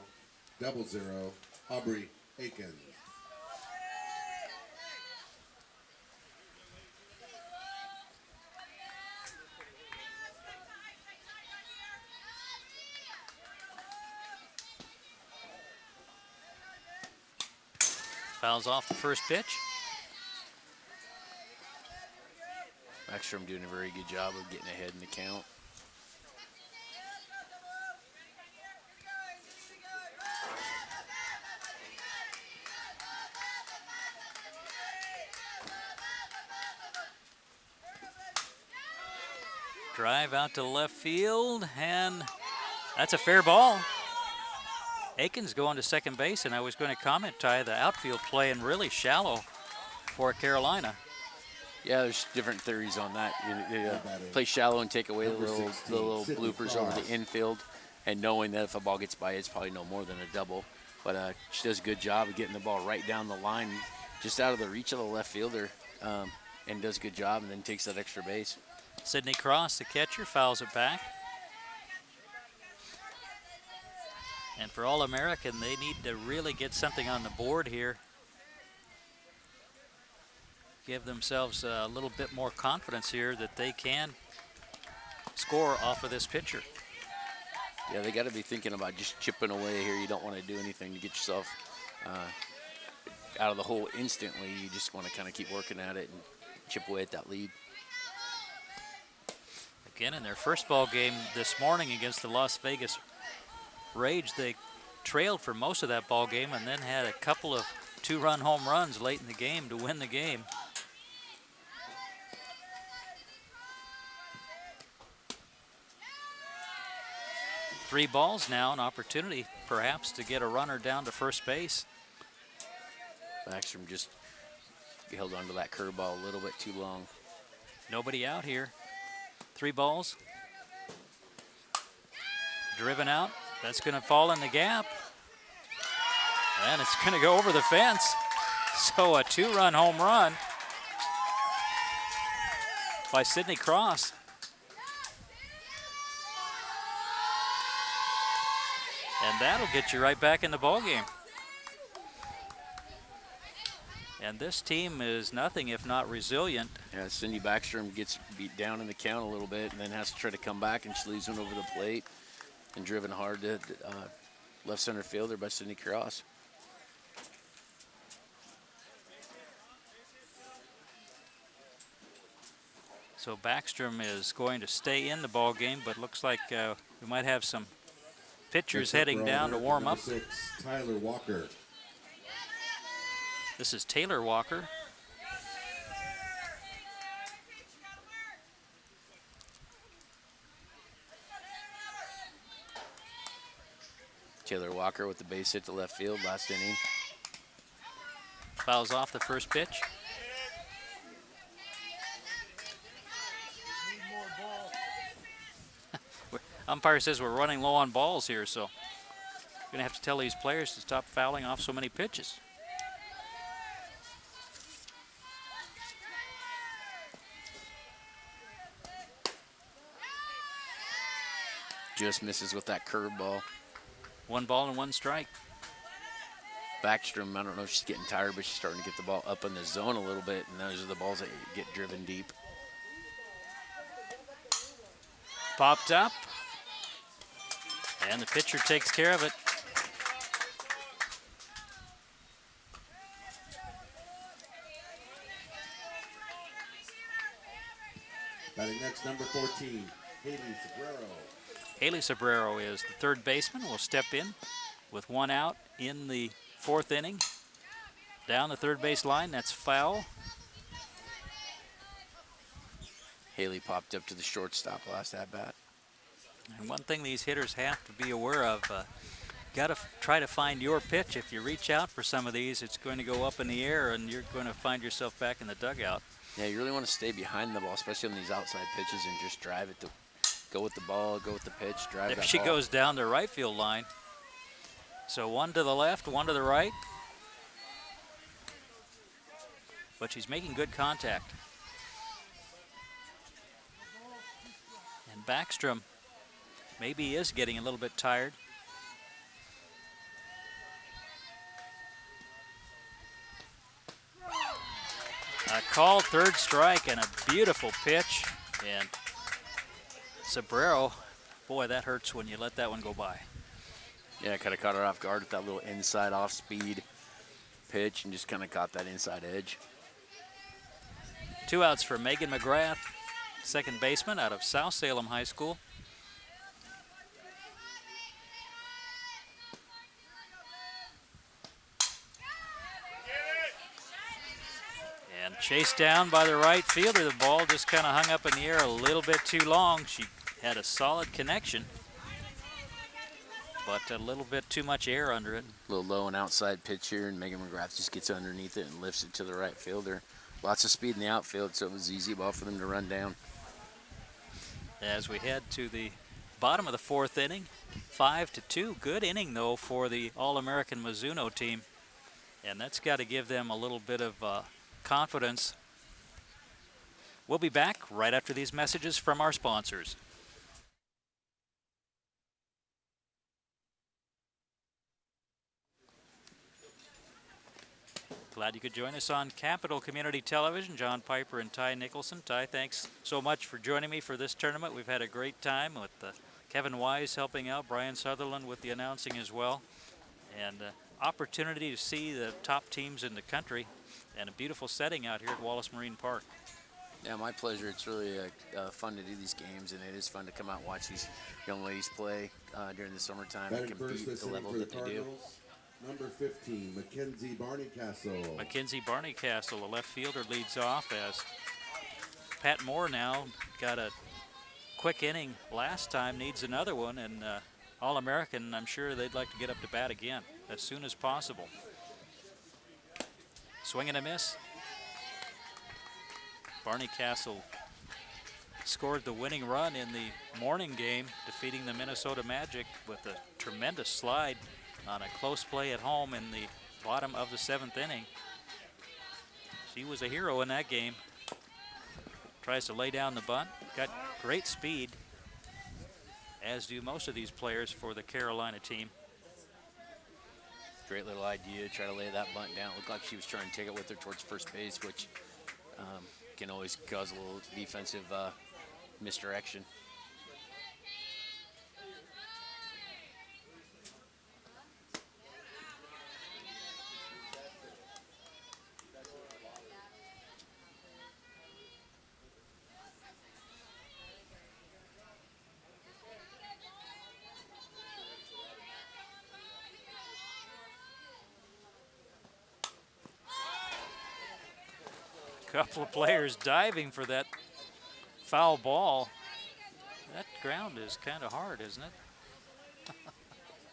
0-0, Aubrey Akins. Fouls off the first pitch. Backstrom doing a very good job of getting ahead in the count. Drive out to left field, and that's a fair ball. Akins going to second base, and I was going to comment, Ty, the outfield playing really shallow for Carolina. Yeah, there's different theories on that. You batting. play shallow and take away the Number little, 16, Sydney bloopers over Cross. the infield, and knowing that if a ball gets by, it's probably no more than a double. But she does a good job of getting the ball right down the line, just out of the reach of the left fielder, and does a good job, and then takes that extra base. Sydney Cross, the catcher, fouls it back. And for All-American, they need to really get something on the board here. Give themselves a little bit more confidence here that they can score off of this pitcher. Yeah, they got to be thinking about just chipping away here. You don't want to do anything to get yourself out of the hole instantly. You just want to kind of keep working at it and chip away at that lead. Again, in their first ball game this morning against the Las Vegas Rage, they trailed for most of that ball game and then had a couple of two-run home runs late in the game to win the game. Three balls now, an opportunity perhaps to get a runner down to first base. Backstrom just held onto that curveball a little bit too long. Nobody out here. 3 balls. Driven out. That's going to fall in the gap. And it's going to go over the fence. So a 2-run home run by Sydney Cross. And that'll get you right back in the ball game. And this team is nothing if not resilient. Yeah, Cindy Backstrom gets beat down in the count a little bit and then has to try to come back, and she leaves one over the plate and driven hard to left center fielder by Sydney Cross. So Backstrom is going to stay in the ball game, but looks like we might have some pitchers heading down to warm up. Number 6, Tyler Walker. This is Taylor Walker. Taylor Walker with the base hit to left field last inning. Fouls off the first pitch. Umpire says we're running low on balls here, so we're going to have to tell these players to stop fouling off so many pitches. Just misses with that curveball. 1 ball and 1 strike. Backstrom, I don't know if she's getting tired, but she's starting to get the ball up in the zone a little bit, and those are the balls that get driven deep. Popped up. And the pitcher takes care of it. Batting next, number 14, Haley Sobrero. Haley Sobrero is the third baseman. Will step in with 1 out in the 4th inning. Down the third base line, that's foul. Haley popped up to the shortstop last at bat. And one thing these hitters have to be aware of, got to try to find your pitch. If you reach out for some of these, it's going to go up in the air and you're going to find yourself back in the dugout. Yeah, you really want to stay behind the ball, especially on these outside pitches, and just drive it to go with the ball, go with the pitch, drive There that she ball. goes down the right field line. So 1 to the left, 1 to the right. But she's making good contact. And Backstrom maybe is getting a little bit tired. A called third strike and a beautiful pitch. And Sobrero, boy, that hurts when you let that one go by. Yeah, kind of caught her off guard with that little inside off-speed pitch and just kind of caught that inside edge. 2 outs for Megan McGrath, second baseman out of South Salem High School. And chased down by the right fielder. The ball just kind of hung up in the air a little bit too long. She had a solid connection, but a little bit too much air under it. A little low and outside pitch here, and Megan McGrath just gets underneath it and lifts it to the right fielder. Lots of speed in the outfield, so it was easy ball for them to run down. As we head to the bottom of the 4th inning, 5-2. Good inning, though, for the All-American Mizuno team. And that's got to give them a little bit of confidence. We'll be back right after these messages from our sponsors. Glad you could join us on Capital Community Television. John Piper and Ty Nicholson. Ty, thanks so much for joining me for this tournament. We've had a great time with Kevin Wise helping out, Brian Sutherland with the announcing as well. And opportunity to see the top teams in the country and a beautiful setting out here at Wallace Marine Park. Yeah, my pleasure. It's really fun to do these games, and it is fun to come out and watch these young ladies play during the summertime and Batting first compete at this the inning level for the that they do. Cardinals, number 15, Mackenzie Barneycastle. Mackenzie Barneycastle, the left fielder, leads off as Pat Moore now got a quick inning last time, needs another one, and All-American, I'm sure they'd like to get up to bat again as soon as possible. Swing and a miss. Barneycastle scored the winning run in the morning game, defeating the Minnesota Magic with a tremendous slide on a close play at home in the bottom of the 7th inning. She was a hero in that game. Tries to lay down the bunt. Got great speed, as do most of these players for the Carolina team. Great little idea, try to lay that bunt down. It looked like she was trying to take it with her towards first base, which can always cause a little defensive misdirection. Couple of players diving for that foul ball. That ground is kind of hard, isn't it?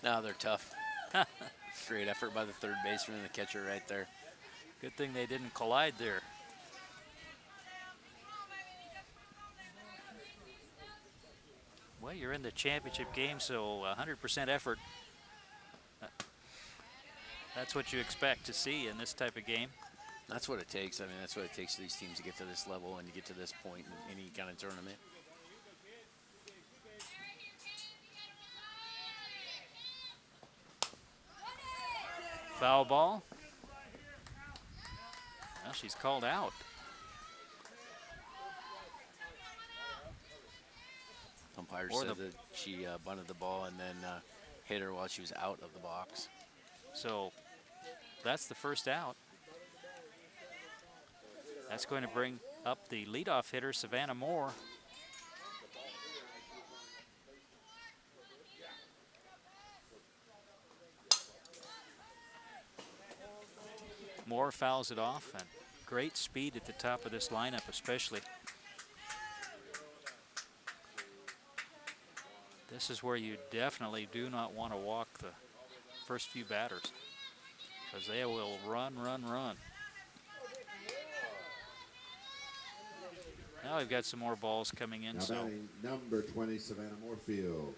No, they're tough. Great effort by the third baseman and the catcher right there. Good thing they didn't collide there. Well, you're in the championship game, so 100% effort. That's what you expect to see in this type of game. That's what it takes. I mean, that's what it takes for these teams to get to this level and to get to this point in any kind of tournament. Foul ball. Well, she's called out. Umpire said that she bunted the ball and then hit her while she was out of the box. So that's the first out. That's going to bring up the leadoff hitter, Savannah Moore. Moore fouls it off, and great speed at the top of this lineup especially. This is where you definitely do not want to walk the first few batters, because they will run, run, run. Now we've got some more balls coming in. Now So batting number 20, Savannah Moorfield.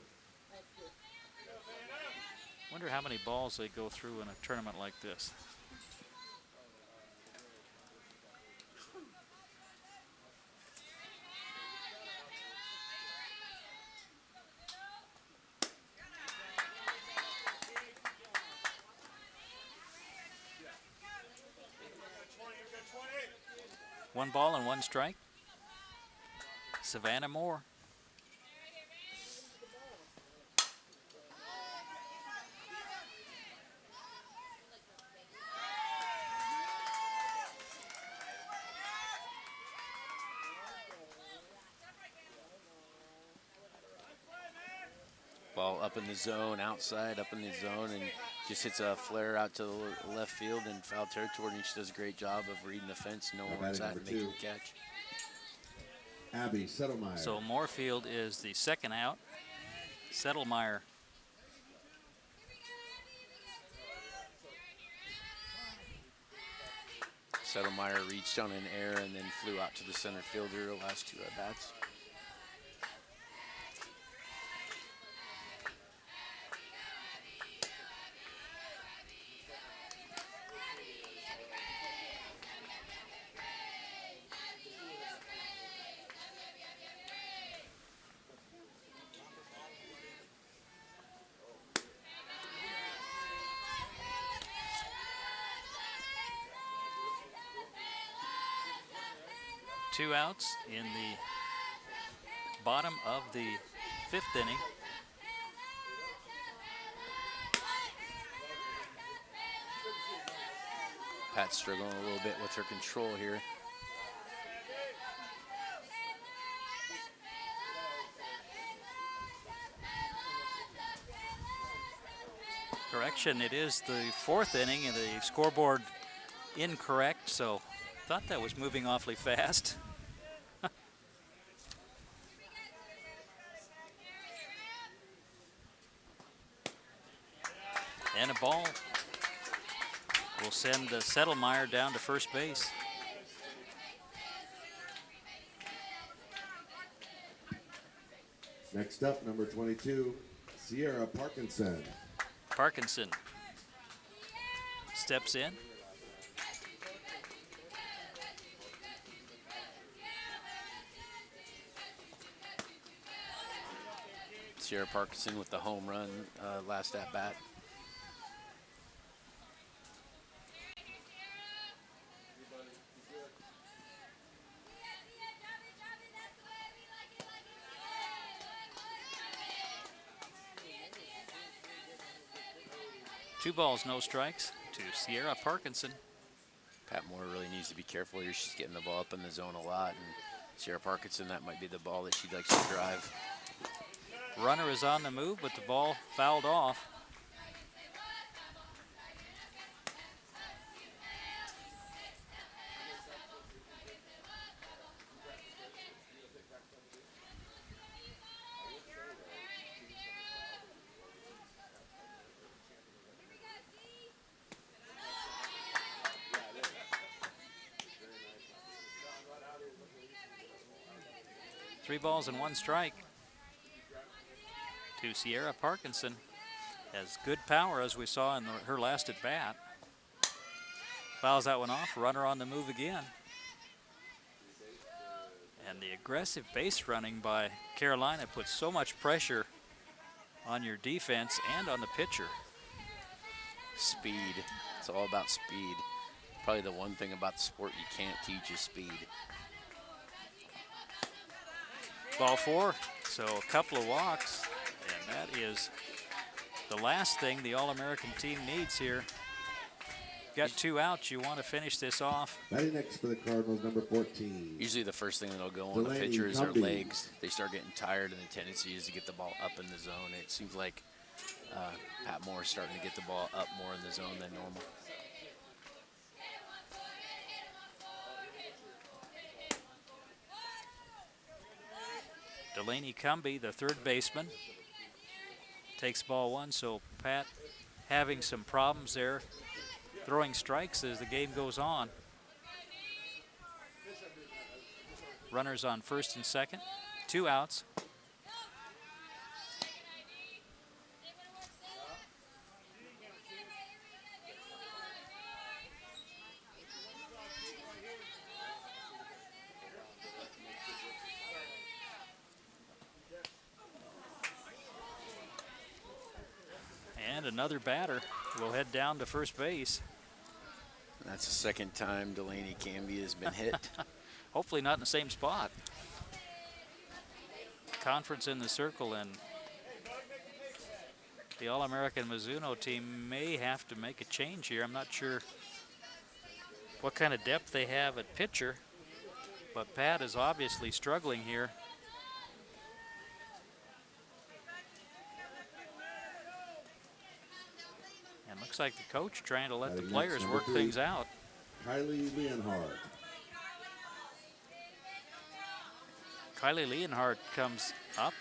wonder how many balls they go through in a tournament like this. One ball and one strike. Savannah Moore. Ball up in the zone, outside, up in the zone, and just hits a flare out to the left field in foul territory, and she does a great job of reading the fence, knowing where it's at, and making the catch. Abby Settlemeyer. So Moorfield is the second out. Settlemeyer. Settlemeyer reached on an error and then flew out to the center fielder the last 2 at-bats. Two outs in the bottom of the 5th inning. Pat's struggling a little bit with her control here. Correction, it is the 4th inning and the scoreboard incorrect, so thought that was moving awfully fast. And a ball will send Settlemeyer down to first base. Next up, number 22, Sierra Parkinson. Parkinson steps in. Sierra Parkinson with the home run last at-bat. Two balls, no strikes to Sierra Parkinson. Pat Moore really needs to be careful here. She's getting the ball up in the zone a lot, and Sierra Parkinson, that might be the ball that she likes to drive. Runner is on the move, but the ball fouled off. Three balls and one strike to Sierra Parkinson. Has good power, as we saw in her last at bat. Fouls that one off. Runner on the move again. And the aggressive base running by Carolina puts so much pressure on your defense and on the pitcher. Speed. It's all about speed. Probably the one thing about the sport you can't teach is speed. Ball four, so a couple of walks, and that is the last thing the All-American team needs here. Got two outs, you want to finish this off. Batting next for the Cardinals, number 14. Usually the first thing that'll go on the pitcher is their legs. They start getting tired, and the tendency is to get the ball up in the zone. It seems like Pat Moore is starting to get the ball up more in the zone than normal. Delaney Cumbie, the third baseman, takes ball one, so Pat having some problems there, throwing strikes as the game goes on. Runners on first and second, two outs. And another batter will head down to first base. That's the second time Delaney Cumbie has been hit. Hopefully not in the same spot. Conference in the circle, and the All-American Mizuno team may have to make a change here. I'm not sure what kind of depth they have at pitcher, but Pat is obviously struggling here. And looks like the coach trying to let the players work things out. Kylie Leonhardt. Kylie Leonhardt comes up.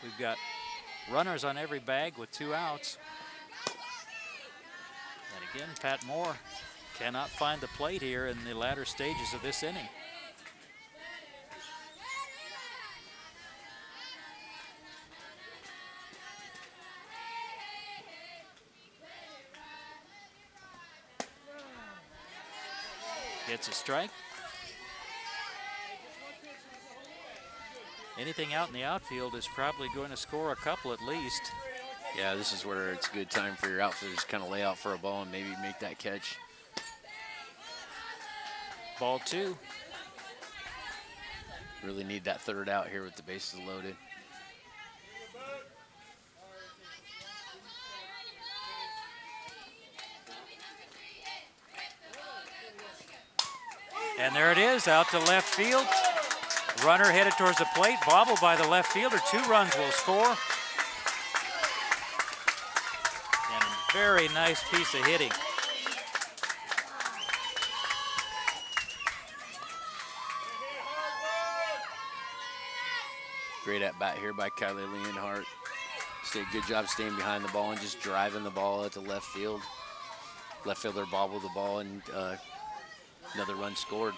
We've got runners on every bag with two outs. And again, Pat Moore cannot find the plate here in the latter stages of this inning. Gets a strike. Anything out in the outfield is probably going to score a couple at least. Yeah, this is where it's a good time for your outfielders to kind of lay out for a ball and maybe make that catch. Ball 2. Really need that third out here with the bases loaded. And there it is, out to left field. Runner headed towards the plate, bobbled by the left fielder. 2 runs will score. And a very nice piece of hitting. Great at bat here by Kylie Leonhardt. Did a good job staying behind the ball and just driving the ball at the left field. Left fielder bobbled the ball and another run scored.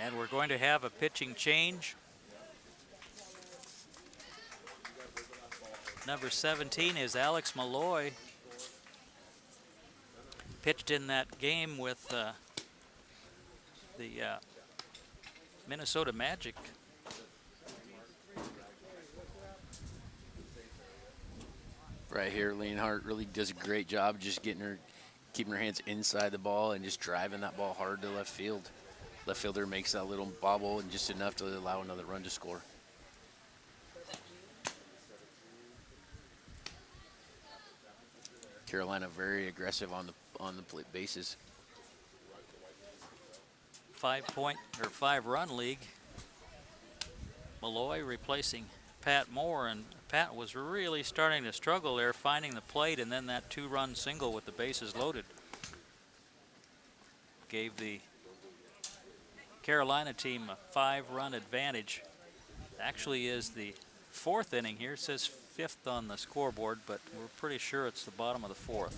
And we're going to have a pitching change. Number 17 is Alex Malloy. Pitched in that game with the Minnesota Magic. Right here, Leonhardt really does a great job just keeping her hands inside the ball and just driving that ball hard to left field. Left fielder makes that little bobble and just enough to allow another run to score. Carolina very aggressive on the bases. 5-run league. Malloy replacing Pat Moore, and Pat was really starting to struggle there, finding the plate, and then that 2-run single with the bases loaded gave the Carolina team a 5-run advantage. Actually is the 4th inning here. It says 5th on the scoreboard, but we're pretty sure it's the bottom of the 4th.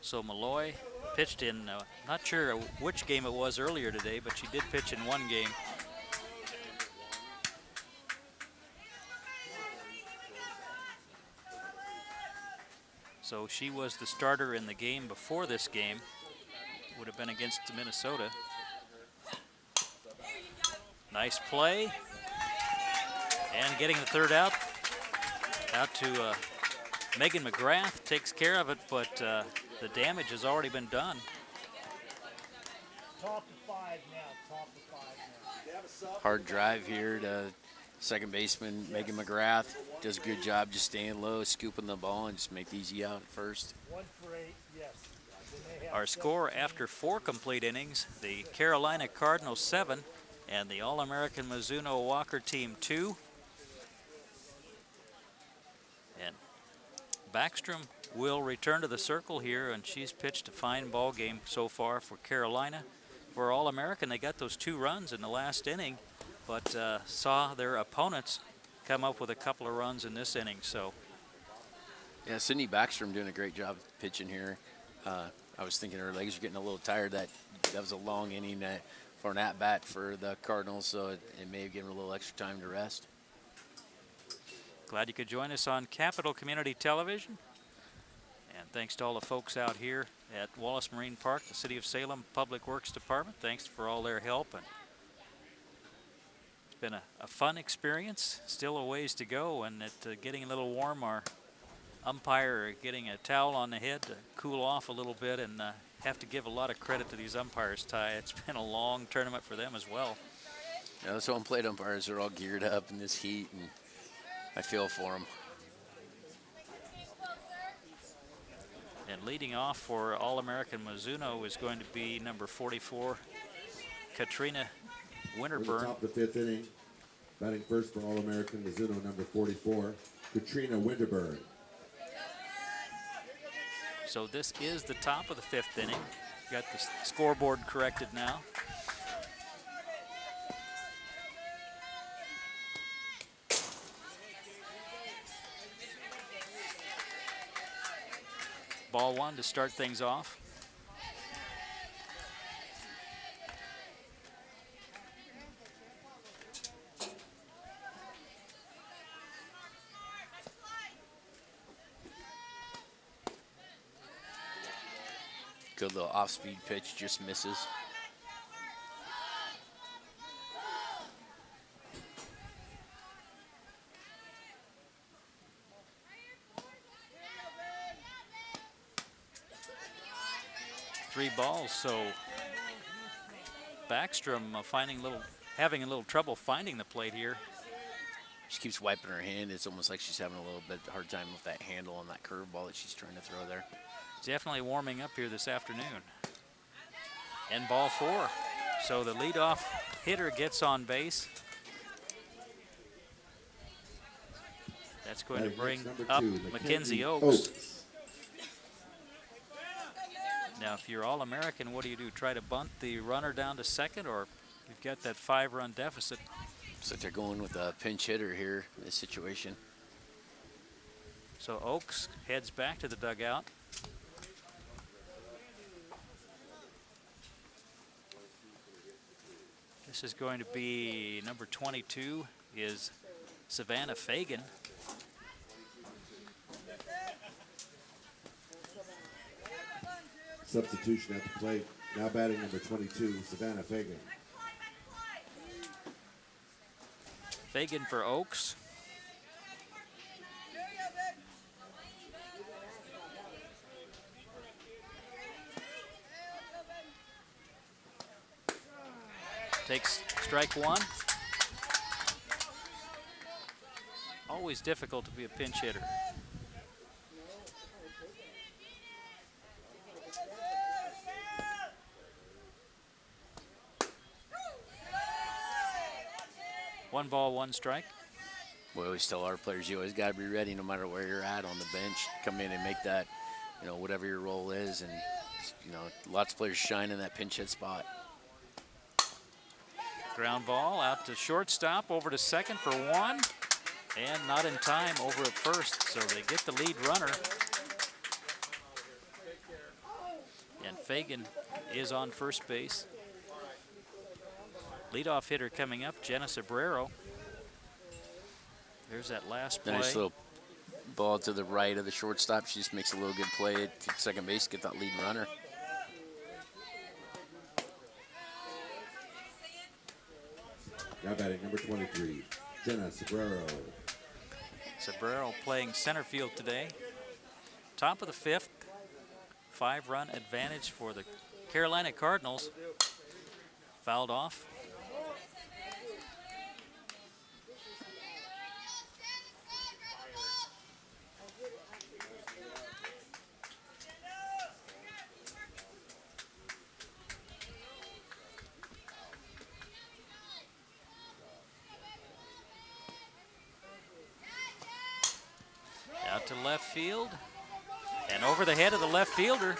So Malloy pitched in, not sure which game it was earlier today, but she did pitch in one game. So she was the starter in the game before this game. Would have been against Minnesota. Nice play. And getting the third out to Megan McGrath, takes care of it, but the damage has already been done. Top of 5 now, top of 5 now. Hard drive here to second baseman Megan McGrath. Does a good job just staying low, scooping the ball, and just make the easy out at first. 1 for 8, yes. Our score after 4 complete innings, the Carolina Cardinals 7 and the All-American Mizuno Walker team 2. And Backstrom will return to the circle here, and she's pitched a fine ball game so far for Carolina. For All-American, they got those 2 runs in the last inning, but saw their opponents come up with a couple of runs in this inning. So, yeah, Sydney Backstrom doing a great job pitching here. I was thinking her legs are getting a little tired. That was a long inning for an at-bat for the Cardinals, so it may have given her a little extra time to rest. Glad you could join us on Capital Community Television. And thanks to all the folks out here at Wallace Marine Park, the City of Salem Public Works Department. Thanks for all their help. And it's been a fun experience. Still a ways to go, and getting a little warm. Our umpire getting a towel on the head to cool off a little bit, and have to give a lot of credit to these umpires, Ty. It's been a long tournament for them as well. Yeah, those home plate umpires are all geared up in this heat, and I feel for them. And leading off for All-American Mizuno is going to be number 44, Katrina We're at the Winterburn. top of the 5th inning. Batting first for All-American Mizuno, number 44, Katrina Winterburn. So this is the top of the 5th inning. Got the scoreboard corrected now. Ball one to start things off. Good little off-speed pitch, just misses. Three balls, so Backstrom having a little trouble finding the plate here. She keeps wiping her hand. It's almost like she's having a little bit hard time with that handle on that curveball that she's trying to throw there. Definitely warming up here this afternoon. And ball four. So the leadoff hitter gets on base. That's going to bring up Mackenzie Oaks. Now, if you're All-American, what do you do? Try to bunt the runner down to second, or you've got that 5-run deficit? So they're going with a pinch hitter here in this situation. So Oaks heads back to the dugout. This is going to be number 22 is Savannah Fagan. Substitution at the plate. Now batting number 22, Savannah Fagan. Fagan for Oaks. Takes strike one. Always difficult to be a pinch hitter. One ball, one strike. We always tell our players, you always got to be ready no matter where you're at on the bench. Come in and make that, whatever your role is. And, lots of players shine in that pinch hit spot. Ground ball out to shortstop, over to second for one. And not in time over at first, so they get the lead runner. And Fagan is on first base. Leadoff hitter coming up, Jenna Sobrero. There's that last play. Nice little ball to the right of the shortstop. She just makes a little good play at second base, get that lead runner. Now batting number 23, Jenna Sobrero. Sobrero playing center field today. Top of the fifth, 5-run advantage for the Carolina Cardinals. Fouled off. Out to left field and over the head of the left fielder.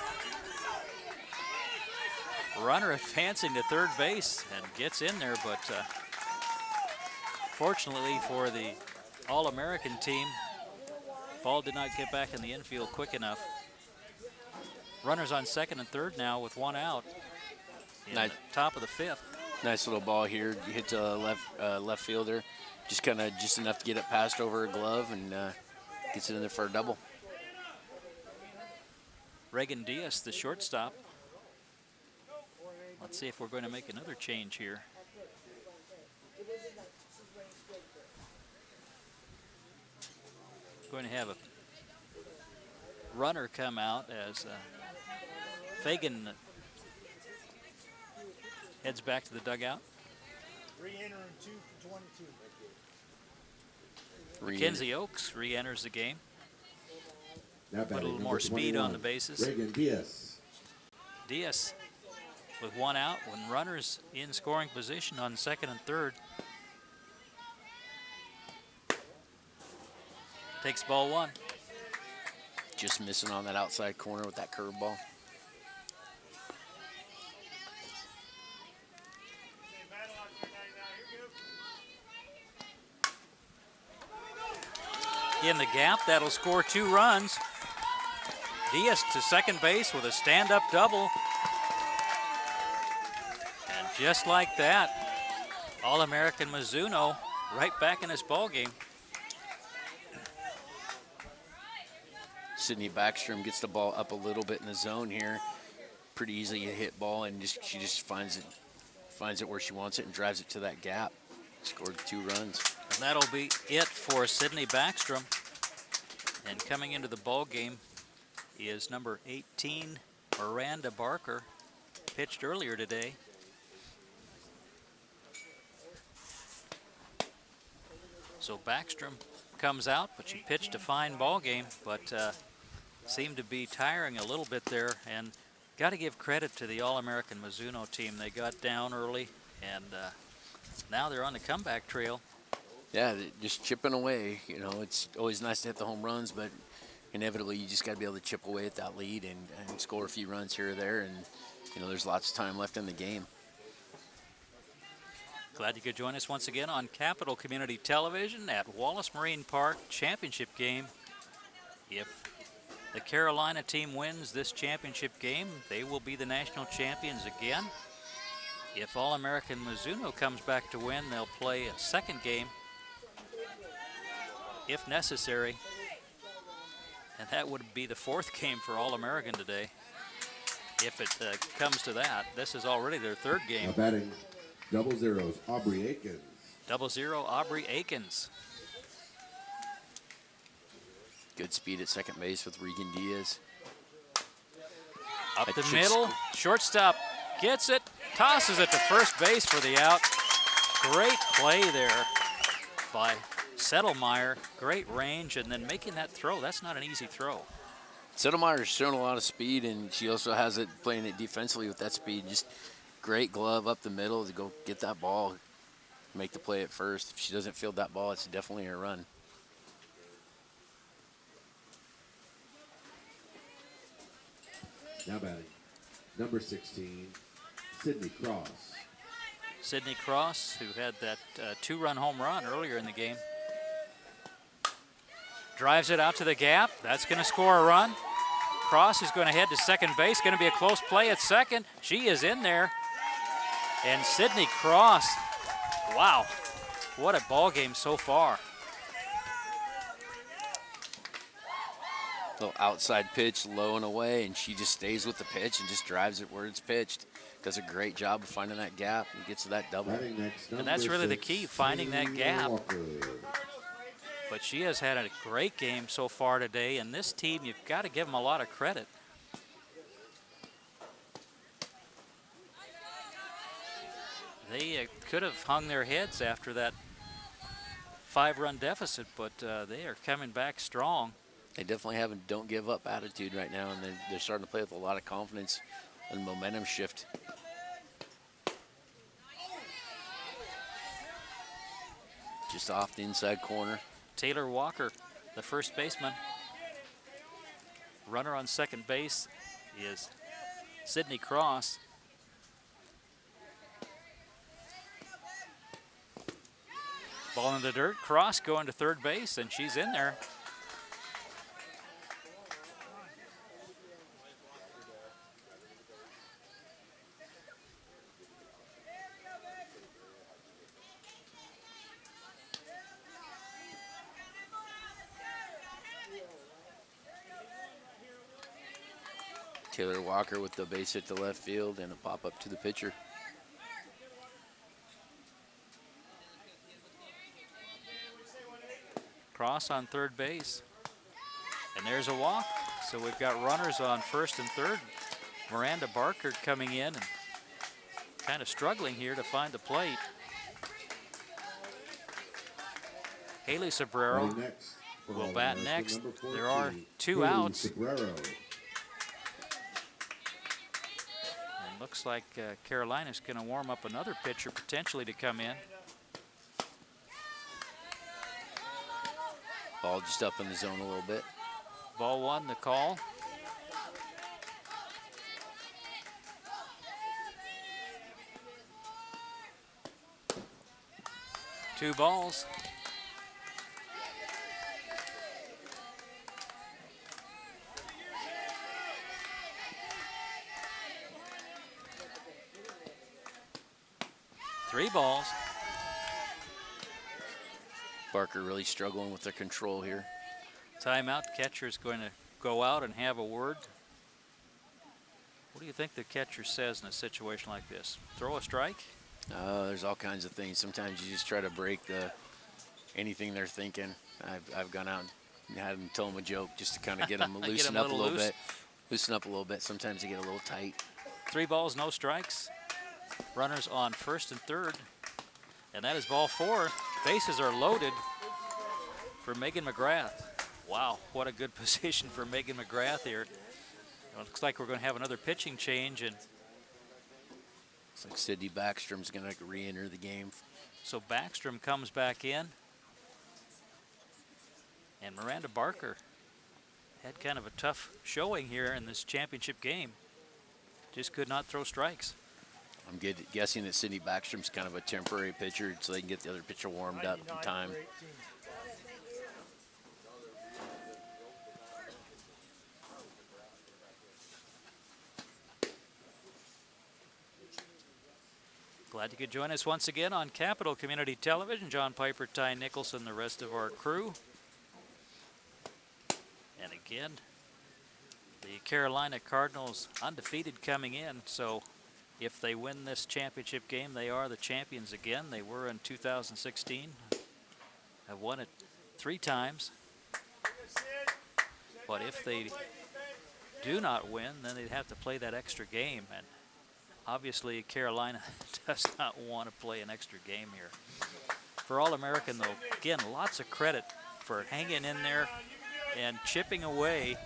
Runner advancing to third base and gets in there, but fortunately for the All-American team, ball did not get back in the infield quick enough. Runners on second and third now with one out in the top of the fifth. Nice little ball here. You hit to left fielder, just enough to get it passed over her glove and gets it in there for a double. Reagan Diaz, the shortstop. Let's see if we're going to make another change here. Going to have a runner come out as Fagan heads back to the dugout. Re-entering 2 for 22. Mackenzie Oaks re-enters the game. Now Put a little more speed on the bases. Reagan Diaz. Diaz with one out when runners in scoring position on second and third. Takes ball one. Just missing on that outside corner with that curveball. In the gap, that'll score 2 runs. Diaz to second base with a stand-up double. And just like that, All-American Mizuno right back in this ball game. Sydney Backstrom gets the ball up a little bit in the zone here. Pretty easily a hit ball, and she just finds it where she wants it and drives it to that gap. Scored 2 runs. And that'll be it for Sydney Backstrom. And coming into the ball game is number 18, Miranda Barker, pitched earlier today. So Backstrom comes out, but she pitched a fine ball game, but seemed to be tiring a little bit there. And got to give credit to the All-American Mizuno team. They got down early, and now they're on the comeback trail. Yeah, just chipping away. You know, it's always nice to hit the home runs, but inevitably you just got to be able to chip away at that lead and score a few runs here or there. And, you know, there's lots of time left in the game. Glad you could join us once again on Capital Community Television at Wallace Marine Park Championship Game. If the Carolina team wins this championship game, they will be the national champions again. If All-American Mizuno comes back to win, they'll play a second game if necessary. And that would be the 4th game for All-American today. If it comes to that, this is already their 3rd game. Now batting double zeros, Aubrey Aikens. 0-0, Aubrey Aikens. Good speed at second base with Regan Diaz. Up That the should middle, shortstop gets it, tosses it to first base for the out. Great play there by Settlemeyer. Great range, and then making that throw. That's not an easy throw. Settlemeyer's shown a lot of speed, and she also has it playing it defensively with that speed. Just great glove up the middle to go get that ball, make the play at first. If she doesn't field that ball, it's definitely a run. Now batting number 16, Sydney Cross. Sydney Cross, who had that 2-run home run earlier in the game. Drives it out to the gap. That's going to score a run. Cross is going to head to second base. Going to be a close play at second. She is in there. And Sydney Cross, wow, what a ball game so far. Little outside pitch, low and away, and she just stays with the pitch and just drives it where it's pitched. Does a great job of finding that gap and gets to that double. Batting next, And that's really the 6, key, finding that gap. Walker. But she has had a great game so far today, and this team, you've got to give them a lot of credit. They could have hung their heads after that 5-run deficit, but they are coming back strong. They definitely have a don't give up attitude right now, and they're starting to play with a lot of confidence and momentum shift. Just off the inside corner. Taylor Walker, the first baseman. Runner on second base is Sydney Cross. Ball in the dirt, Cross going to third base, and she's in there. Taylor Walker with the base hit to left field and a pop up to the pitcher. Cross on third base. And there's a walk. So we've got runners on first and third. Miranda Barker coming in and kind of struggling here to find the plate. Haley Sobrero Batting next for will bat All-American next. number 14, There are 2 Haley outs. Sobrero. And looks like Carolina's going to warm up another pitcher potentially to come in. Ball just up in the zone a little bit. Ball 1, the call. Two balls. 3 balls. Barker really struggling with their control here. Timeout. Catcher's going to go out and have a word. What do you think the catcher says in a situation like this? Throw a strike? There's all kinds of things. Sometimes you just try to break anything they're thinking. I've gone out and had them tell them a joke just to kind of get them loosen up a little bit. Loosen up a little bit. Sometimes they get a little tight. 3 balls, no strikes. Runners on first and third. And that is ball 4. Bases are loaded for Megan McGrath. Wow, what a good position for Megan McGrath here. It looks like we're going to have another pitching change, and Looks like Sydney Backstrom's going to re-enter the game. so Backstrom comes back in. And Miranda Barker had kind of a tough showing here in this championship game. Just could not throw strikes. I'm guessing that Sydney Backstrom's kind of a temporary pitcher so they can get the other pitcher warmed up in time. Glad you could join us once again on Capital Community Television. John Piper, Ty Nicholson, the rest of our crew. And again, the Carolina Cardinals undefeated coming in, so if they win this championship game, they are the champions again. They were in 2016. Have won it 3 times. But if they do not win, then they'd have to play that extra game. And obviously, Carolina does not want to play an extra game here. For All-American, though, again, lots of credit for hanging in there and chipping away.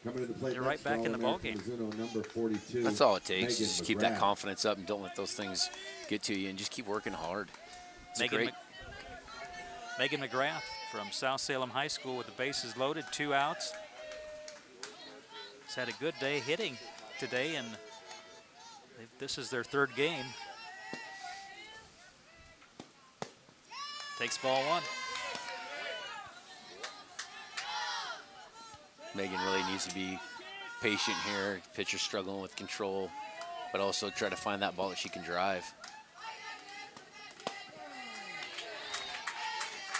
Coming to the plate They're right next, back in the All-American ballgame. Mizuno number 42. That's all it takes. Megan Just keep that McGrath. confidence up and don't let those things get to you and just keep working hard. It's Megan McGrath from South Salem High School with the bases loaded, 2 outs. Has had a good day hitting today, and this is their 3rd game. Takes ball 1. Megan really needs to be patient here. Pitcher struggling with control, but also try to find that ball that she can drive.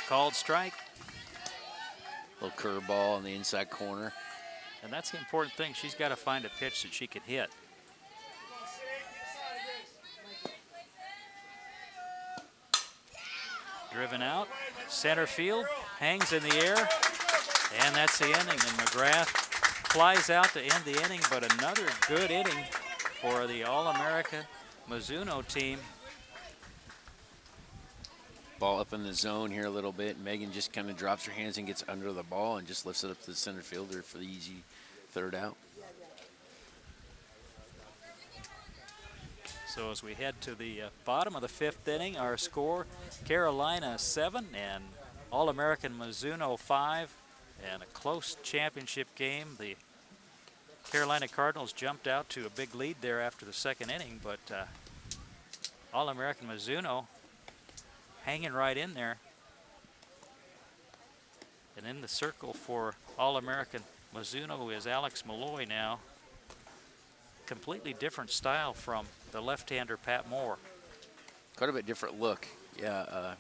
Called strike. Little curveball on the inside corner. And that's the important thing. She's got to find a pitch that she can hit. Driven out, center field, hangs in the air, and that's the inning. And McGrath flies out to end the inning, but another good inning for the All-America Mizuno team. Ball up in the zone here a little bit. Megan just kind of drops her hands and gets under the ball and just lifts it up to the center fielder for the easy 3rd out. So as we head to the bottom of the 5th inning, our score, Carolina 7 and All-American Mizuno 5, and a close championship game. The Carolina Cardinals jumped out to a big lead there after the 2nd inning, but All-American Mizuno hanging right in there. And in the circle for All-American Mizuno is Alex Malloy now. Completely different style from the left-hander Pat Moore. Quite a bit different look. Yeah,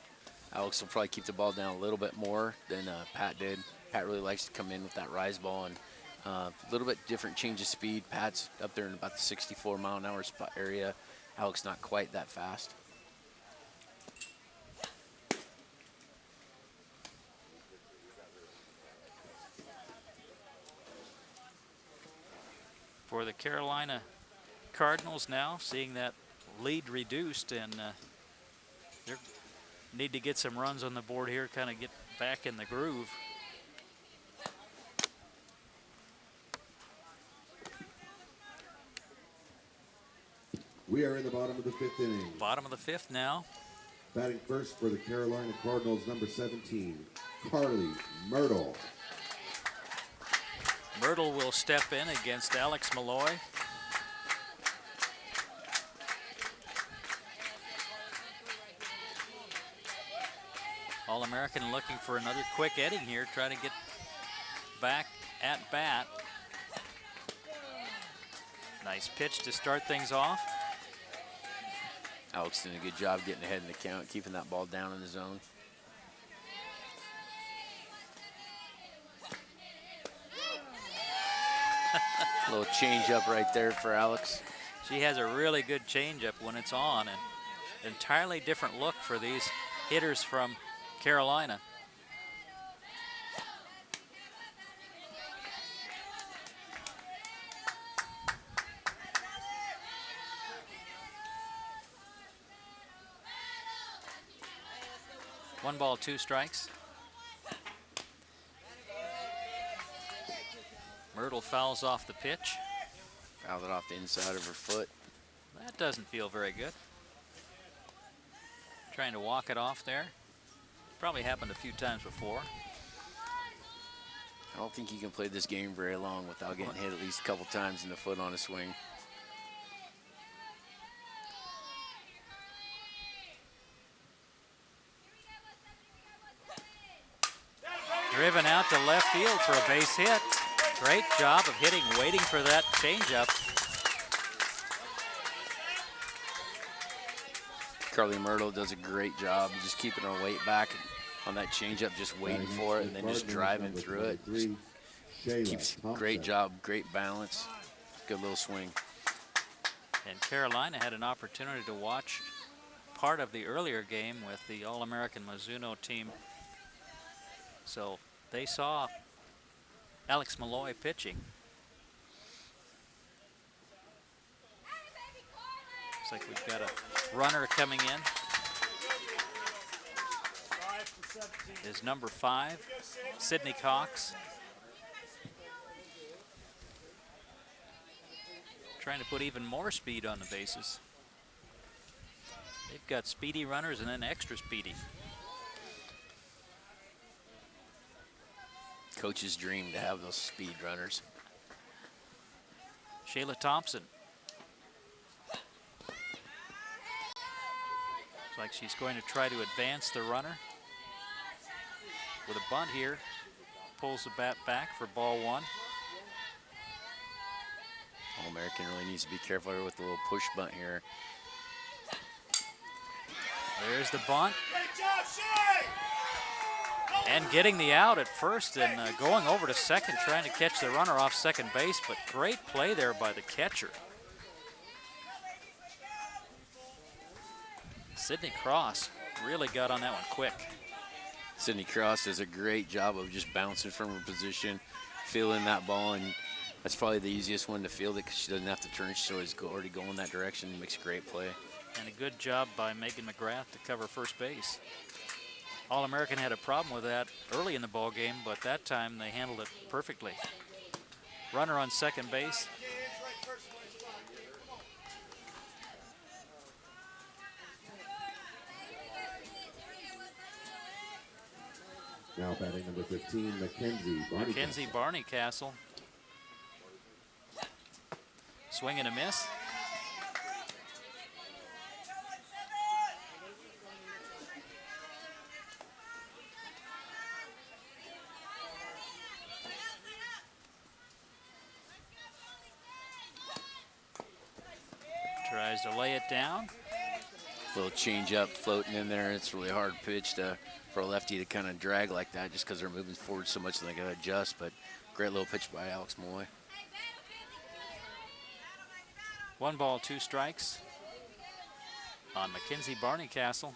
Alex will probably keep the ball down a little bit more than Pat did. Pat really likes to come in with that rise ball, and a little bit different change of speed. Pat's up there in about the 64-mile-an-hour spot area. Alex not quite that fast. For the Carolina Cardinals now, seeing that lead reduced, and they need to get some runs on the board here, kind of get back in the groove. We are in the bottom of the 5th inning. Bottom of the 5th now. Batting first for the Carolina Cardinals, number 17, Carly Myrtle. Myrtle will step in against Alex Malloy. All-American looking for another quick inning here, trying to get back at bat. Nice pitch to start things off. Alex did a good job getting ahead in the count, keeping that ball down in the zone. A little change up right there for Alex. She has a really good changeup when it's on, and entirely different look for these hitters from Carolina. One ball, 2 strikes. Myrtle fouls off the pitch. Fouled it off the inside of her foot. That doesn't feel very good. Trying to walk it off there. Probably happened a few times before. I don't think you can play this game very long without getting hit at least a couple times in the foot on a swing. Driven out to left field for a base hit. Great job of hitting, waiting for that changeup. Carly Myrtle does a great job of just keeping her weight back on that changeup, just waiting for it and then just driving through it. Just keeps great job, great balance, good little swing. And Carolina had an opportunity to watch part of the earlier game with the All-American Mizuno team. So they saw Alex Malloy pitching. Looks like we've got a runner coming in. Is number 5, Sydney Cox. Trying to put even more speed on the bases. They've got speedy runners and then extra speedy. Coach's dream to have those speed runners. Shayla Thompson. Looks like she's going to try to advance the runner. With a bunt here, pulls the bat back for ball 1. All-American really needs to be careful here with the little push bunt here. There's the bunt. And getting the out at first and going over to second, trying to catch the runner off second base, but great play there by the catcher. Sydney Cross really got on that one quick. Sydney Cross does a great job of just bouncing from her position, feeling that ball, and that's probably the easiest one to field it because she doesn't have to turn. She's always already going that direction. Makes a great play. And a good job by Megan McGrath to cover first base. All-American had a problem with that early in the ball game, but that time they handled it perfectly. Runner on second base. Now batting number 15, Mackenzie Barneycastle. Swing and a miss. Tries to lay it down. Little change up floating in there. It's a really hard pitch for a lefty to kind of drag like that just because they're moving forward so much and they got to adjust. But great little pitch by Alex Malloy. 1 ball, 2 strikes on Mackenzie Barneycastle.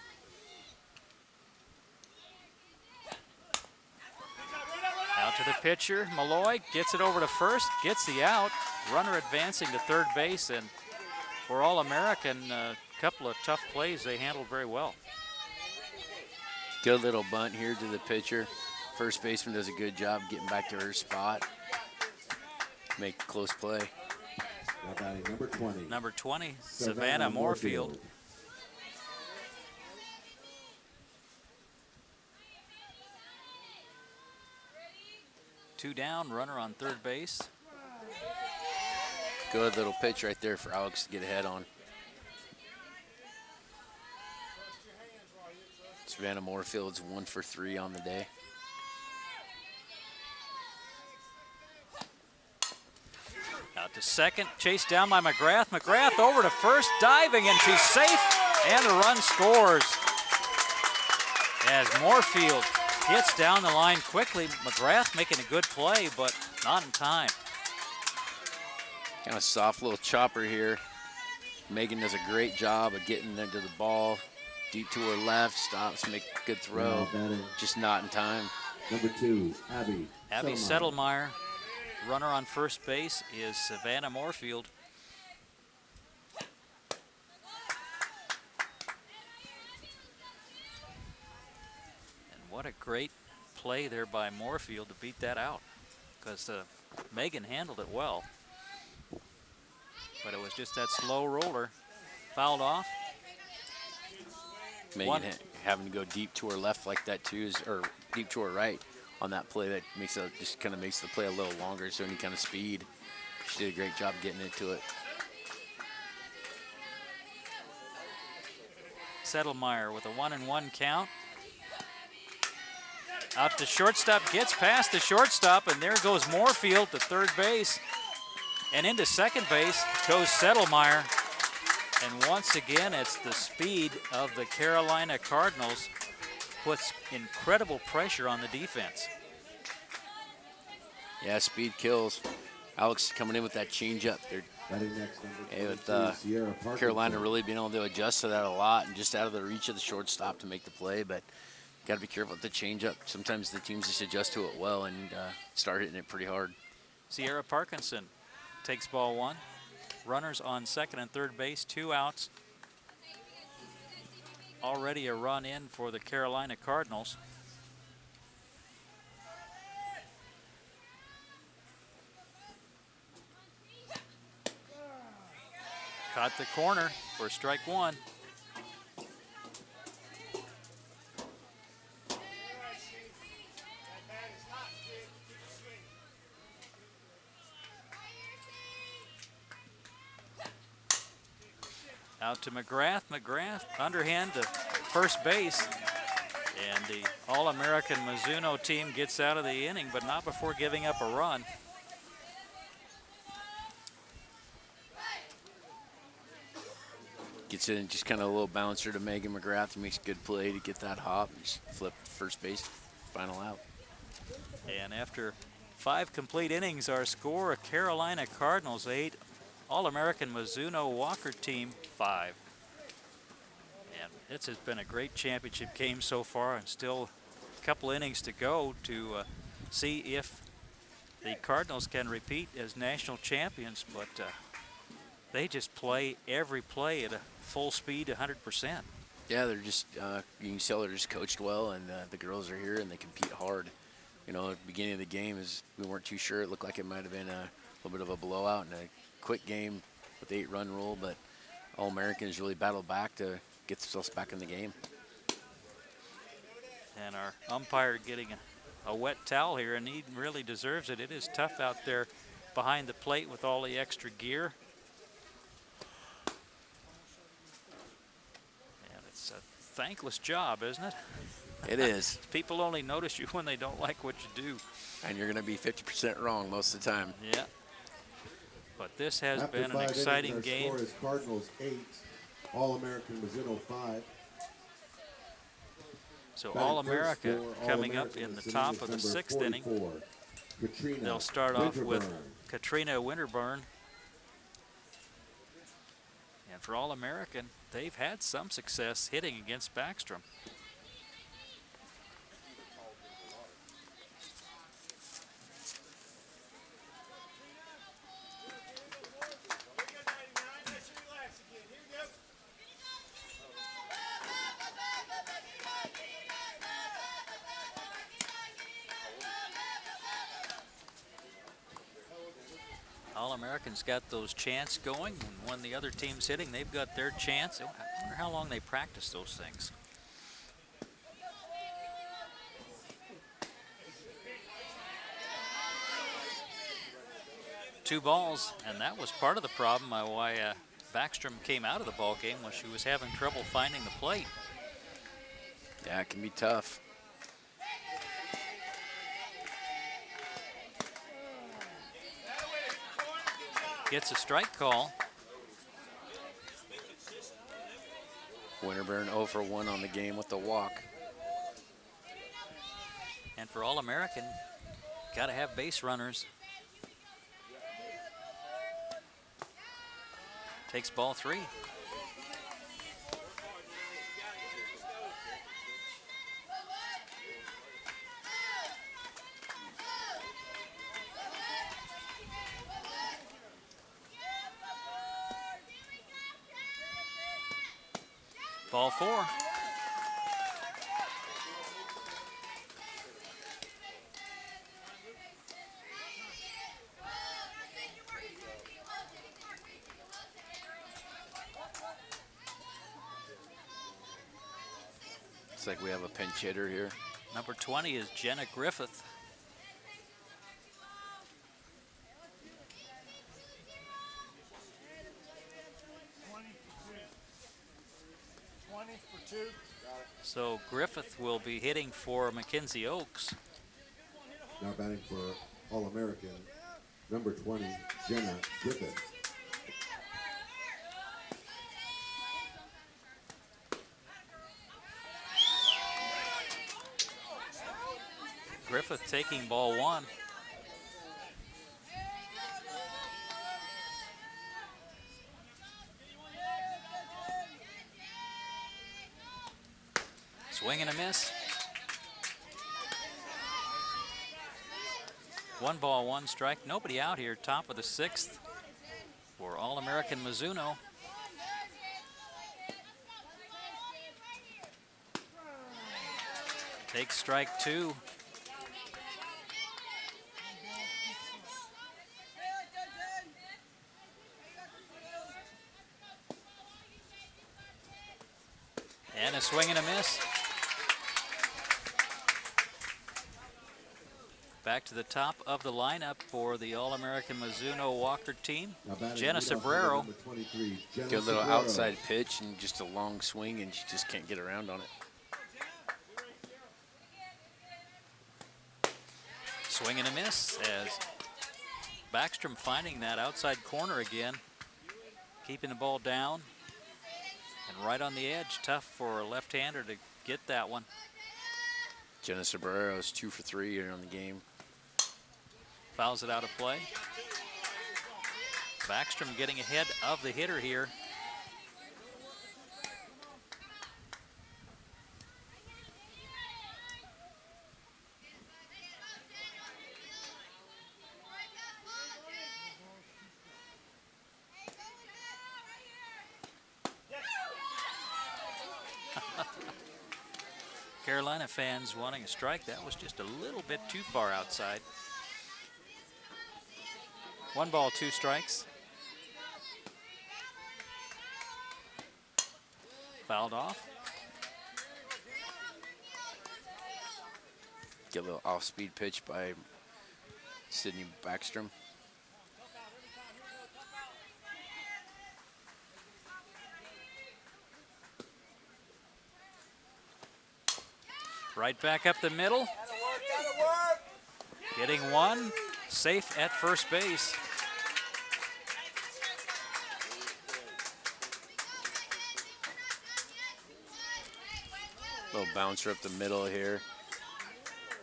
Out to the pitcher. Malloy gets it over to first, gets the out. Runner advancing to third base, and for All-American, a couple of tough plays they handled very well. Good little bunt here to the pitcher. First baseman does a good job getting back to her spot. Make a close play. Now batting number 20. Number 20, Savannah Moorfield. Two down, runner on third base. Good little pitch right there for Alex to get ahead on. Savannah Moorfield's 1 for 3 on the day. Out to second, chased down by McGrath. McGrath over to first, diving, and she's safe And the run scores as Moorfield gets down the line quickly. McGrath making a good play, but not in time. Kind of soft little chopper here. Megan does a great job of getting into the ball. Deep to her left, stops, make a good throw. Just not in time. Number 2, Abby. Abby Settlemeyer. Runner on first base is Savannah Moorfield. And what a great play there by Moorfield to beat that out, because Megan handled it well. But it was just that slow roller. Fouled off. Megan having to go deep to her left like that too, or deep to her right on that play, that just kind of makes the play a little longer, so any kind of speed. She did a great job getting into it. Settlemeyer with a 1-1 count. Out to shortstop, gets past the shortstop, and there goes Moorfield to third base. And into second base goes Settlemeyer. And once again, it's the speed of the Carolina Cardinals puts incredible pressure on the defense. Yeah, speed kills. Alex coming in with that changeup. With Carolina really being able to adjust to that a lot and just out of the reach of the shortstop to make the play, but got to be careful with the changeup. Sometimes the teams just adjust to it well and start hitting it pretty hard. Sierra Parkinson takes ball 1. Runners on second and third base, 2 outs. Already a run in for the Carolina Cardinals. Caught the corner for strike 1. Out to McGrath. McGrath underhand to first base. And the All-American Mizuno team gets out of the inning, but not before giving up a run. Gets in just kind of a little bouncer to Megan McGrath. He makes a good play to get that hop. Just flip first base, final out. And after 5 complete innings, our score, Carolina Cardinals 8, All-American Mizuno Walker team 5. And this has been a great championship game so far, and still a couple innings to go to see if the Cardinals can repeat as national champions, but they just play every play at a full speed, 100%. Yeah, they're just, you can tell they're just coached well, and the girls are here and they compete hard. You know, at the beginning of the game, we weren't too sure. It looked like it might have been a little bit of a blowout and a quick game with the 8-run rule, but All-Americans really battled back to get themselves back in the game. And our umpire getting a wet towel here, and he really deserves it. It is tough out there behind the plate with all the extra gear. And it's a thankless job, isn't it? It is. People only notice you when they don't like what you do. And you're going to be 50% wrong most of the time. Yeah. But this has After been an 5 exciting innings, game. Our score is Cardinals 8, All-American Mizuno 5. So Batting All-America first for coming up All-American in the is top of the number 6th inning. 44, Katrina They'll start off with Winterburn. Katrina Winterburn. And for All-American, they've had some success hitting against Backstrom. All-Americans got those chants going, and when the other team's hitting, they've got their chants. I wonder how long they practice those things. Two balls, and that was part of the problem why Backstrom came out of the ball game, was she was having trouble finding the plate. Yeah, it can be tough. Gets a strike call. Winterburn 0 for 1 on the game with the walk. And for All-American, got to have base runners. Takes ball 3. Ball 4. Looks like we have a pinch hitter here. Number 20 is Jenna Griffith. So Griffith will be hitting for Mackenzie Oaks. Now batting for All-American, number 20, Jenna Griffith. Griffith taking ball 1. Swing and a miss. 1 ball, 1 strike. Nobody out here. Top of the 6th for All-American Mizuno. Takes strike 2. And a swing and a miss. Back to the top of the lineup for the All-American Mizuno Walker team. Jenna Sobrero. Good little outside pitch and just a long swing, and she just can't get around on it. Swing and a miss as Backstrom finding that outside corner again. Keeping the ball down and right on the edge. Tough for a left-hander to get that one. Jenna Sobrero is 2 for 3 here on the game. Fouls it out of play. Backstrom getting ahead of the hitter here. Carolina fans wanting a strike. That was just a little bit too far outside. 1 ball, 2 strikes. Fouled off. Get a little off-speed pitch by Sydney Backstrom. Right back up the middle. Getting 1, safe at first base. Little bouncer up the middle here.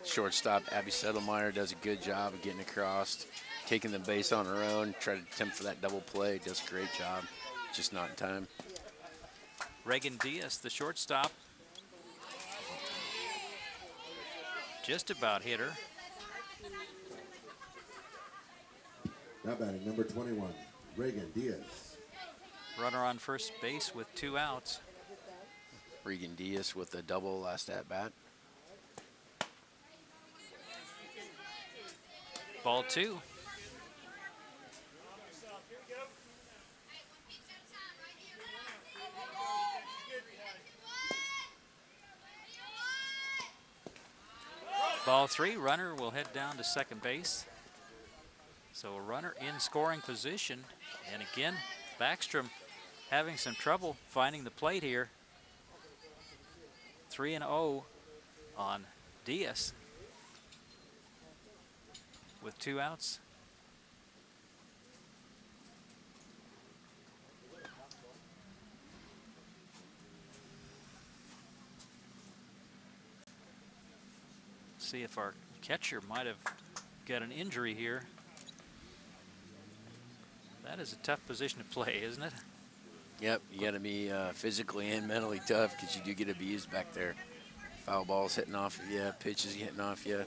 Shortstop Abby Settlemeyer does a good job of getting across, taking the base on her own, try to attempt for that double play. Does a great job, just not in time. Reagan Diaz, the shortstop. Just about hit her. Now batting number 21, Reagan Diaz. Runner on first base with 2 outs. Regan Diaz with a double last at bat. Ball 2. Ball 3, runner will head down to second base. So a runner in scoring position. And again, Backstrom having some trouble finding the plate here. 3-0 on Diaz with 2 outs. see if our catcher might have got an injury here. That is a tough position to play, isn't it? Yep, you got to be physically and mentally tough because you do get abused back there. Foul balls hitting off of you, pitches hitting off you.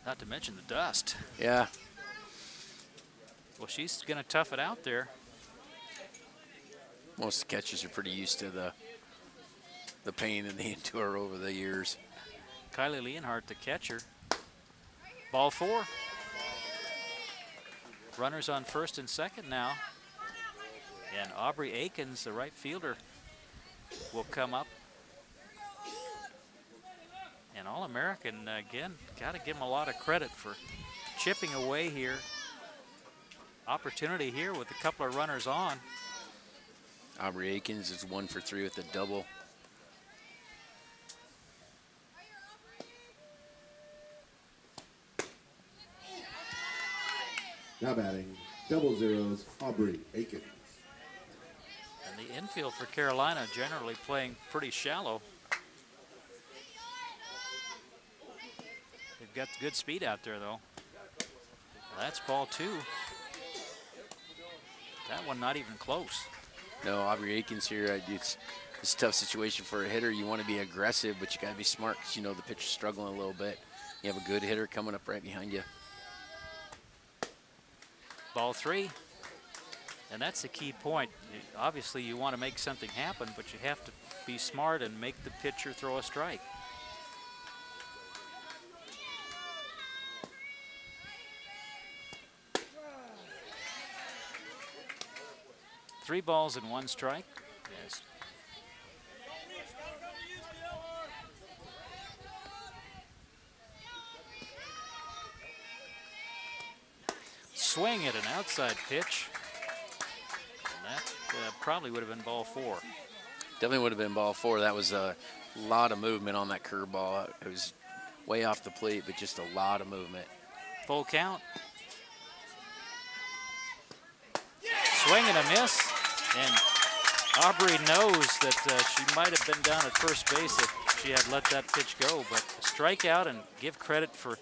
Not to mention the dust. Yeah. Well, she's going to tough it out there. Most catchers are pretty used to the pain and the endure over the years. Kylie Leonhardt, the catcher. Ball 4. Runners on first and second now. And Aubrey Akins, the right fielder, will come up. And All-American, again, got to give him a lot of credit for chipping away here. Opportunity here with a couple of runners on. Aubrey Akins is 1 for 3 with a double. Now batting, double zeros, Aubrey Akins. And the infield for Carolina generally playing pretty shallow. They've got good speed out there, though. That's ball 2. That one not even close. No, Aubrey Akins here, it's a tough situation for a hitter. You want to be aggressive, but you got to be smart because you know the pitcher's struggling a little bit. You have a good hitter coming up right behind you. Ball 3. And that's the key point. Obviously, you want to make something happen, but you have to be smart and make the pitcher throw a strike. Three balls and 1 strike. Yes. Swing at an outside pitch. And that probably would have been ball 4. Definitely would have been ball 4. That was a lot of movement on that curveball. It was way off the plate, but just a lot of movement. Full count. Swing and a miss. And Aubrey knows that she might have been down at first base if she had let that pitch go. But strikeout, and give credit for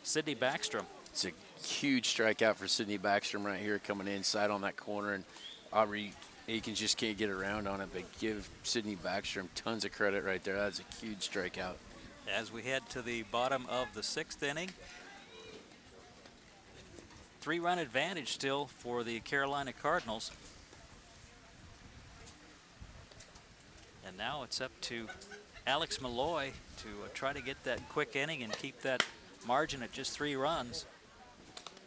Sydney Backstrom. It's a huge strikeout for Sydney Backstrom right here coming inside on that corner. And Aubrey Akins just can't get around on it, but give Sydney Backstrom tons of credit right there. That's a huge strikeout. As we head to the bottom of the 6th inning. 3-run advantage still for the Carolina Cardinals. And now it's up to Alex Malloy to try to get that quick inning and keep that margin at just 3 runs.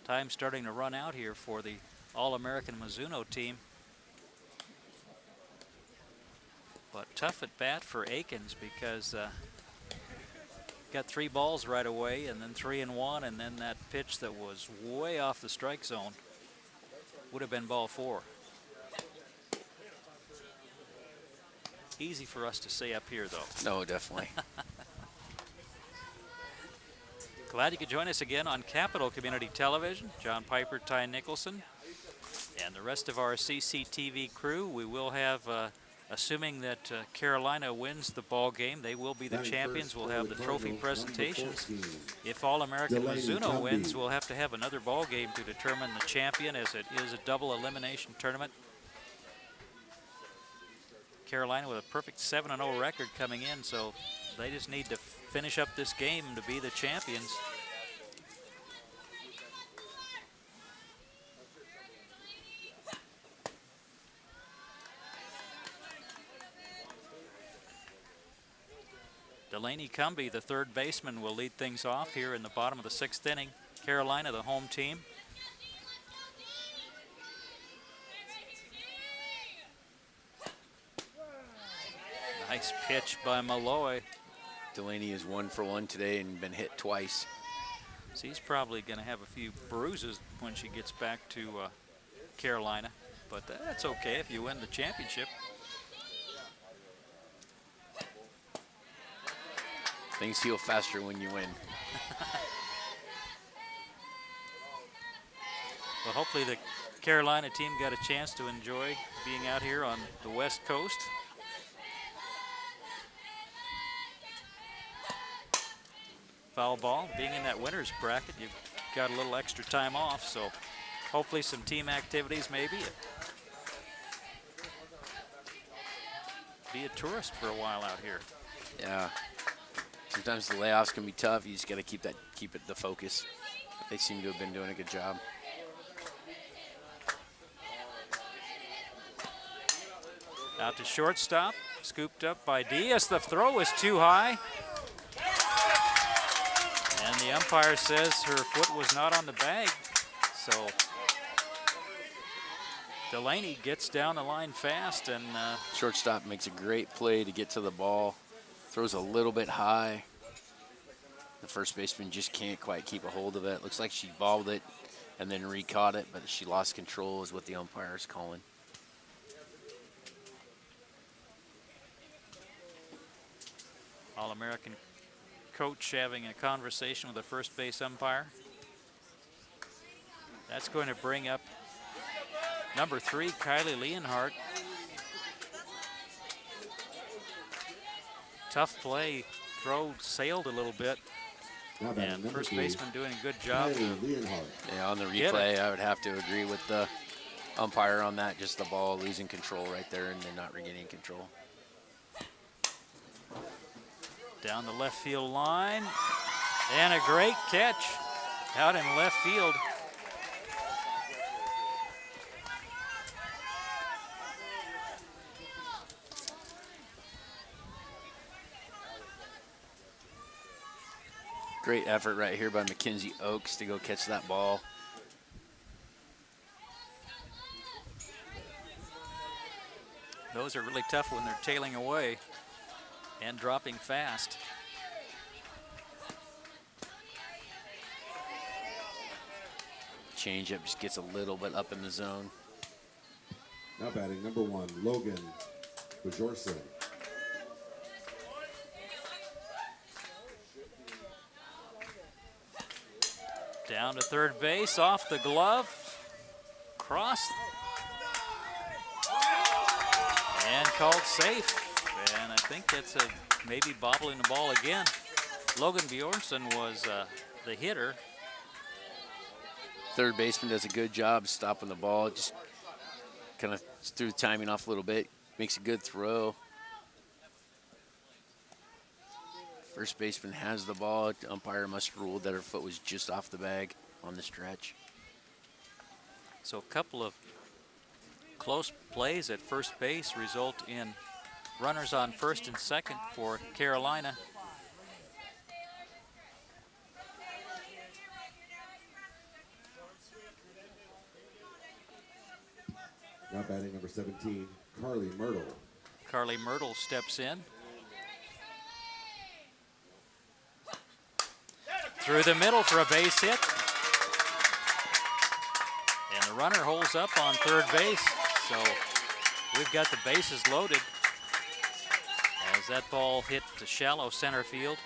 Time starting to run out here for the All-American Mizuno team. But tough at bat for Akins because got 3 balls right away, and then 3 and 1, and then that pitch that was way off the strike zone would have been ball 4. Easy for us to say up here, though. No, definitely. Glad you could join us again on Capital Community Television. John Piper, Ty Nicholson, and the rest of our CCTV crew. We will have, assuming that Carolina wins the ball game, they will be the champions. We'll have the trophy presentations. If All-American Mizuno wins, we'll have to have another ball game to determine the champion, as it is a double elimination tournament. Carolina with a perfect 7-0 record coming in, so they just need to finish up this game to be the champions. Delaney Cumbie, the 3rd baseman, will lead things off here in the bottom of the 6th inning. Carolina, the home team. Nice pitch by Malloy. Delaney is 1 for 1 today and been hit twice. So he's probably going to have a few bruises when she gets back to Carolina, but that's okay if you win the championship. Things heal faster when you win. Well, hopefully the Carolina team got a chance to enjoy being out here on the West Coast. foul ball. Being in that winner's bracket, you've got a little extra time off, so hopefully some team activities maybe. Be a tourist for a while out here. Yeah. Sometimes the layoffs can be tough. You just got to keep it the focus. They seem to have been doing a good job. Out to shortstop, scooped up by Diaz. The throw is too high. And the umpire says her foot was not on the bag. So Delaney gets down the line fast, and Shortstop makes a great play to get to the ball. Throws a little bit high. The first baseman just can't quite keep a hold of it. Looks like she bobbled it and then re-caught it, but she lost control is what the umpire is calling. All-American coach having a conversation with the first base umpire. That's going to bring up number 3, Kylie Leonhardt. Tough play, throw sailed a little bit, and first baseman doing a good job. Yeah, on the replay, I would have to agree with the umpire on that. Just the ball losing control right there, and they're not regaining control. Down the left field line, and a great catch out in left field. Great effort right here by Mackenzie Oakes to go catch that ball. Those are really tough when they're tailing away and dropping fast. Changeup just gets a little bit up in the zone. Now batting number 1, Logan Bajorson. Down to third base, off the glove, cross, and called safe. And I think that's maybe bobbling the ball again. Logan Bjornsson was the hitter. Third baseman does a good job stopping the ball. Just kind of threw the timing off a little bit. Makes a good throw. First baseman has the ball. The umpire must have ruled that her foot was just off the bag on the stretch. So a couple of close plays at first base result in runners on first and second for Carolina. Now batting number 17, Carly Myrtle. Carly Myrtle steps in. Through the middle for a base hit. And the runner holds up on third base. So we've got the bases loaded as that ball hit to shallow center field.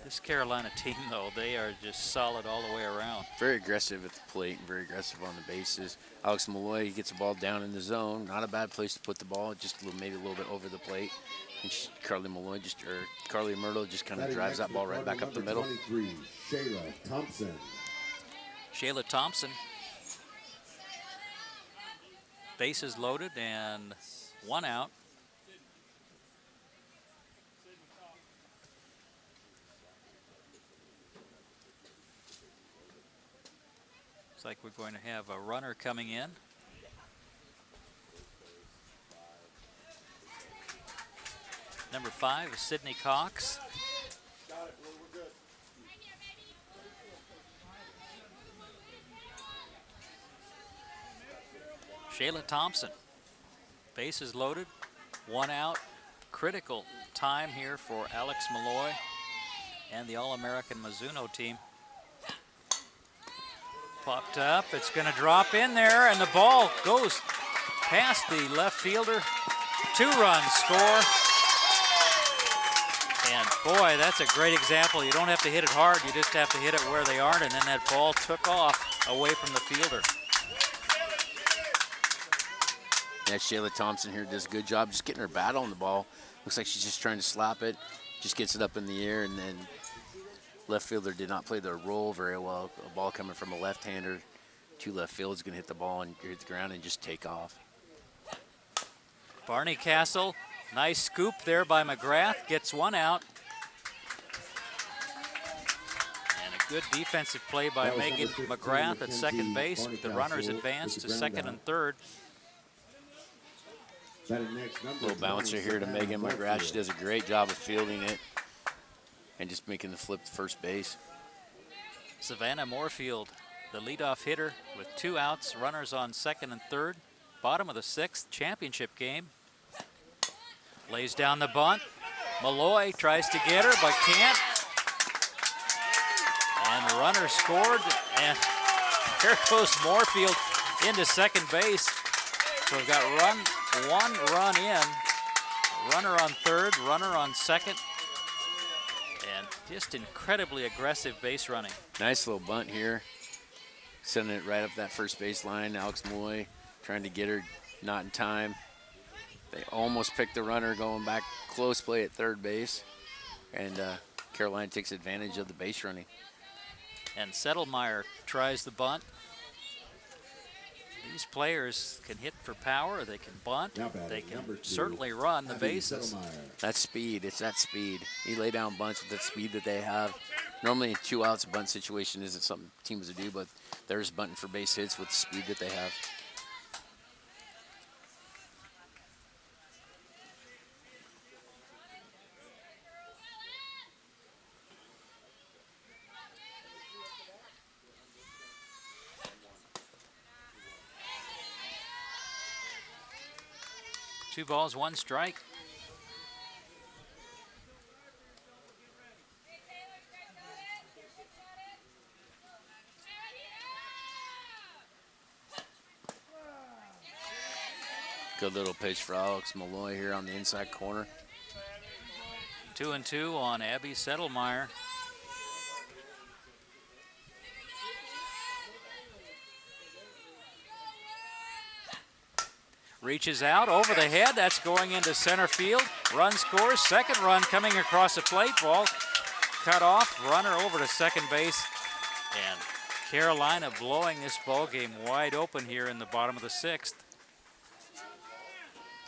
This Carolina team, though, they are just solid all the way around. Very aggressive at the plate and very aggressive on the bases. Alex Malloy gets the ball down in the zone. Not a bad place to put the ball, just maybe a little bit over the plate. And Carly Myrtle just kind of drives that ball right back up the middle. 23, Shayla Thompson. Shayla Thompson. Bases loaded and 1 out. Looks like we're going to have a runner coming in. Number 5 is Sydney Cox. Shayla Thompson. Bases loaded, 1 out. Critical time here for Alex Malloy and the All-American Mizuno team. Popped up, it's going to drop in there, and the ball goes past the left fielder. 2-run score. And boy, that's a great example. You don't have to hit it hard, you just have to hit it where they aren't, and then that ball took off away from the fielder. Yeah, Shayla Thompson here does a good job just getting her bat on the ball. Looks like she's just trying to slap it. Just gets it up in the air, and then left fielder did not play their role very well. A ball coming from a left-hander to left field is going to hit the ball and hit the ground and just take off. Barney Castle, nice scoop there by McGrath, gets one out. And a good defensive play by That was Megan number 15, McGrath at second Mackenzie base. The Barney runners Castle advance with to the second ground and out. third. Batting next, number Little bouncer 20, here to Savannah Megan McGrath. She Morefield. does a great job of fielding it and just making the flip to first base. Savannah Morefield, the leadoff hitter with 2 outs, runners on second and third. Bottom of the 6th, championship game. Lays down the bunt. Malloy tries to get her, but can't. And the runner scored, and there goes Morefield into second base. So we've got one run in, runner on third, runner on second, and just incredibly aggressive base running. Nice little bunt here. Sending it right up that first base line. Alex Moy trying to get her, not in time. They almost picked the runner going back, close play at third base. And Carolina takes advantage of the base running. And Settlemeyer tries the bunt. These players can hit for power, they can bunt, Now batting, they can number 2, certainly run the Abby bases. Settlemeyer. That's speed. It's that speed. You lay down bunts with the speed that they have. Normally, 2 outs, a bunt situation isn't something teams would do, but there's bunting for base hits with the speed that they have. Two balls, 1 strike. Good little pitch for Alex Malloy here on the inside corner. 2-2 on Abby Settlemeyer. Reaches out over the head. That's going into center field. Run scores. Second run coming across the plate. Ball cut off. Runner over to second base. And Carolina blowing this ball game wide open here in the bottom of the 6th.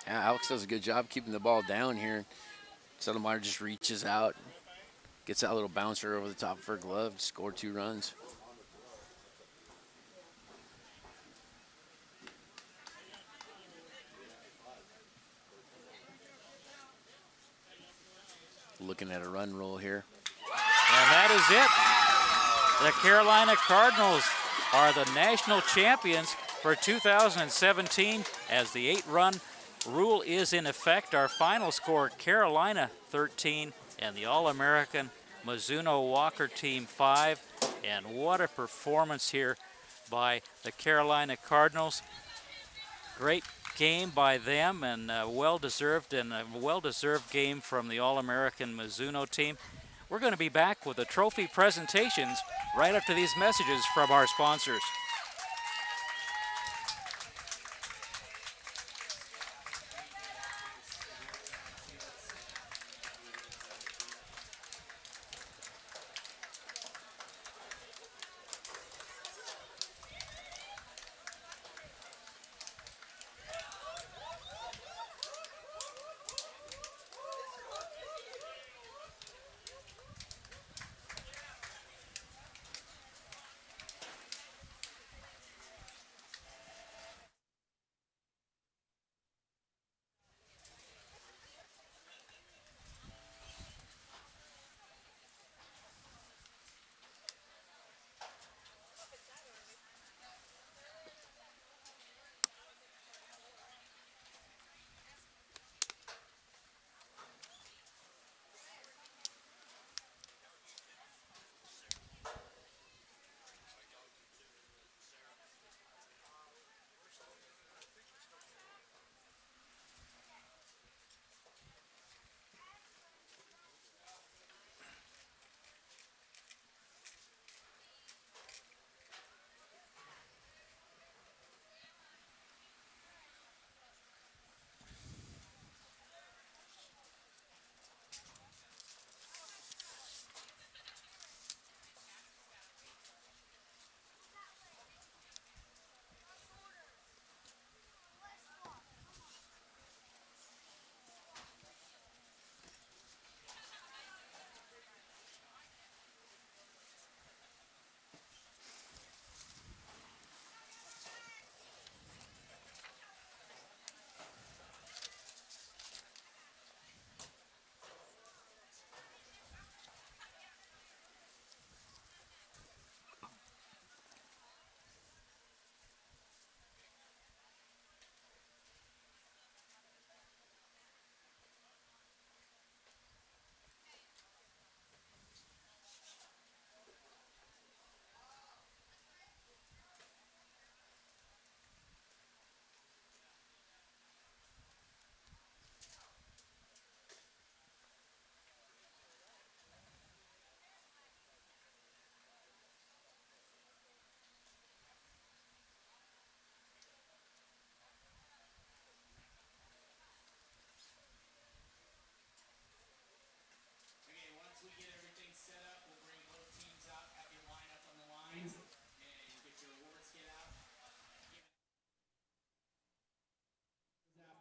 Yeah, Alex does a good job keeping the ball down here. Settlemeyer just reaches out, gets that little bouncer over the top of her glove, scored 2 runs. Looking at a run roll here. And that is it. The Carolina Cardinals are the national champions for 2017 as the 8-run rule is in effect. Our final score, Carolina 13 and the All-American Mizuno Walker team 5. And what a performance here by the Carolina Cardinals. Great game by them, and a well-deserved game from the All-American Mizuno team. We're going to be back with the trophy presentations right after these messages from our sponsors.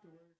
afterwards.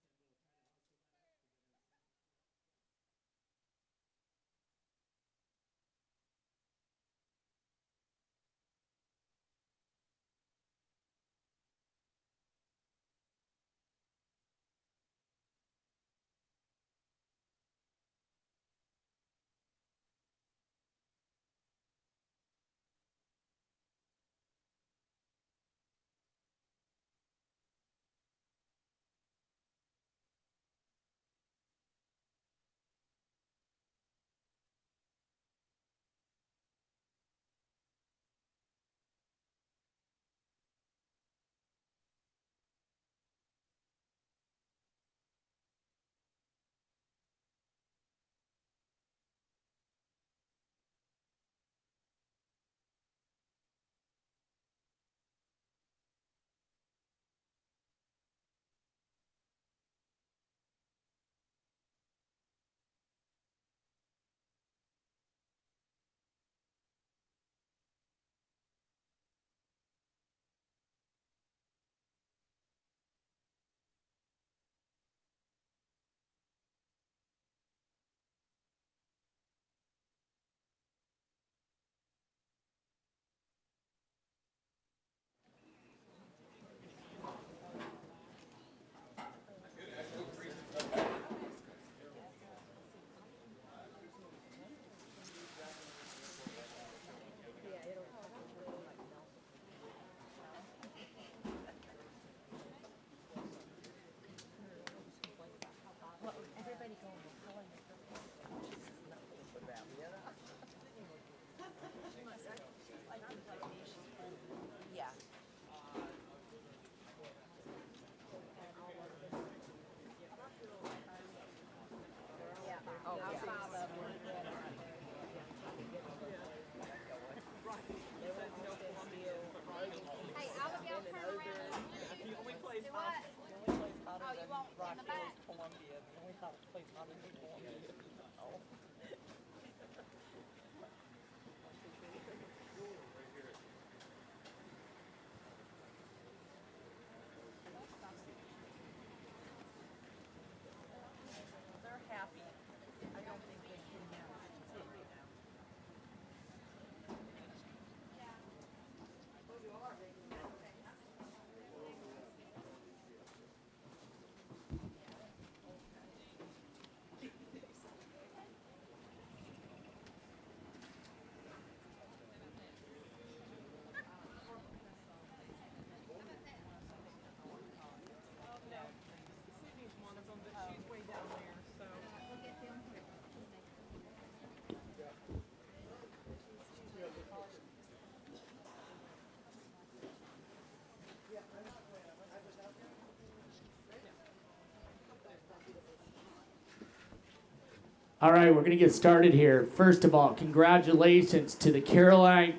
All right, we're going to get started here. First of all, congratulations to the Carolina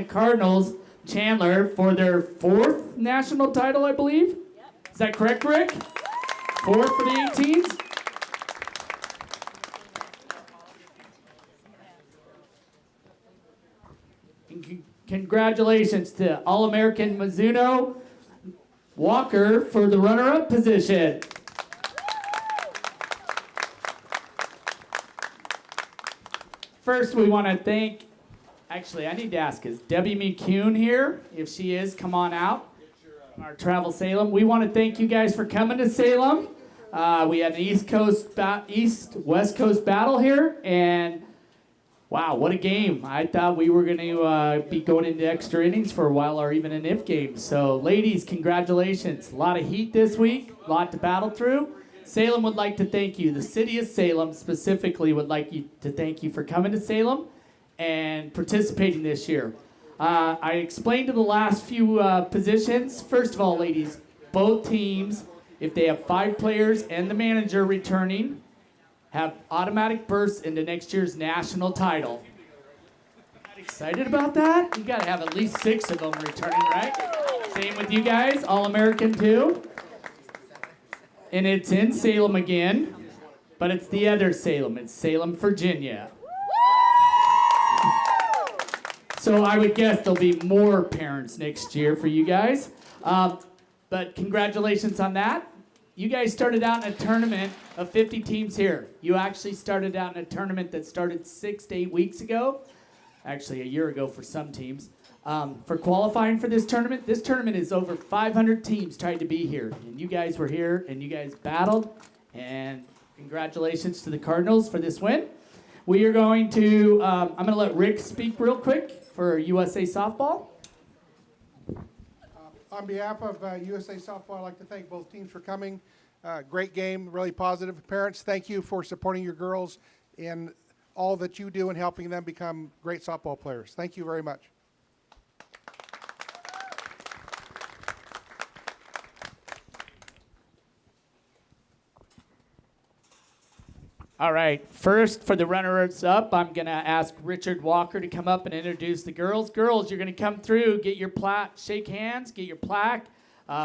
Cardinals, Chandler, for their 4th national title, I believe. Is that correct, Rick? 4th for the 18s? And congratulations to All-American Mizuno Walker for the runner-up position. First, we want to thank, actually, I need to ask, is Debbie McCune here? If she is, come on out. Our Travel Salem. We want to thank you guys for coming to Salem. We had an East-West Coast battle here, and wow, what a game. I thought we were going to be going into extra innings for a while, or even an if game. So, ladies, congratulations. A lot of heat this week, a lot to battle through. Salem would like to thank you. The city of Salem specifically would like to thank you for coming to Salem and participating this year. I explained in the last few positions. First of all, ladies, both teams, if they have 5 players and the manager returning, have automatic berths into next year's national title. Excited about that? You got to have at least 6 of them returning, right? Same with you guys, All-American too. And it's in Salem again, but it's the other Salem. It's Salem, Virginia. So I would guess there'll be more parents next year for you guys. But congratulations on that. you guys started out in a tournament of 50 teams here. You actually started out in a tournament that started 6 to 8 weeks ago, actually a year ago for some teams. For qualifying for this tournament is over 500 teams tried to be here, and you guys were here, and you guys battled, and congratulations to the Cardinals for this win. We are going to, I'm going to let Rick speak real quick for USA Softball. On behalf of USA Softball, I'd like to thank both teams for coming. Great game, really positive. Parents, thank you for supporting your girls in all that you do and helping them become great softball players. Thank you very much. All right, first for the runners up, I'm going to ask Richard Walker to come up and introduce the girls. Girls, you're going to come through, get your plaque, shake hands, get your plaque.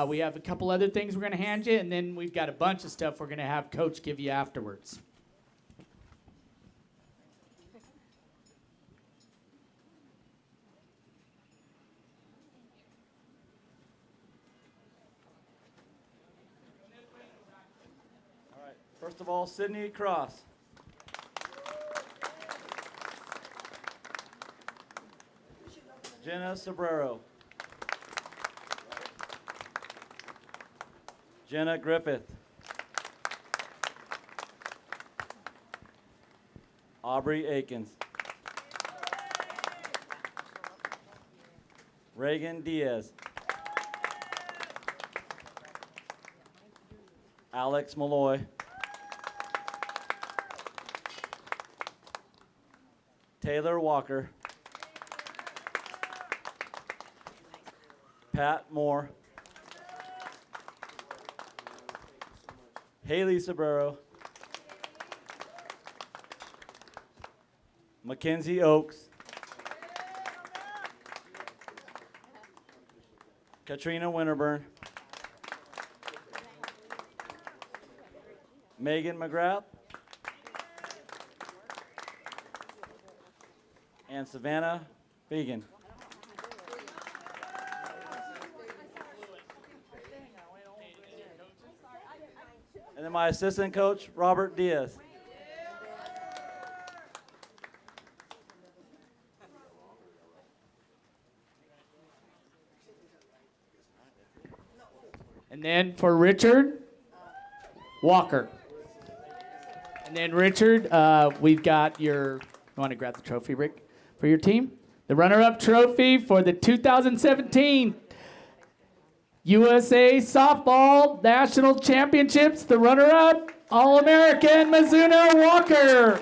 We have a couple other things we're going to hand you, and then we've got a bunch of stuff we're going to have Coach give you afterwards. First of all, Sydney Cross. Jenna Sobrero. Jenna Griffith. Aubrey Akins. Reagan Diaz. Alex Malloy. Taylor Walker. Pat Moore. Haley Sobrero. Mackenzie Oaks. Katrina Winterburn. Megan McGrath. And Savannah Fegan. And then my assistant coach, Robert Diaz. And then for Richard Walker. And then Richard, we've got your, you want to grab the trophy, Rick? For your team, the runner-up trophy for the 2017 USA Softball National Championships, the runner-up, All-American Mizuno Walker.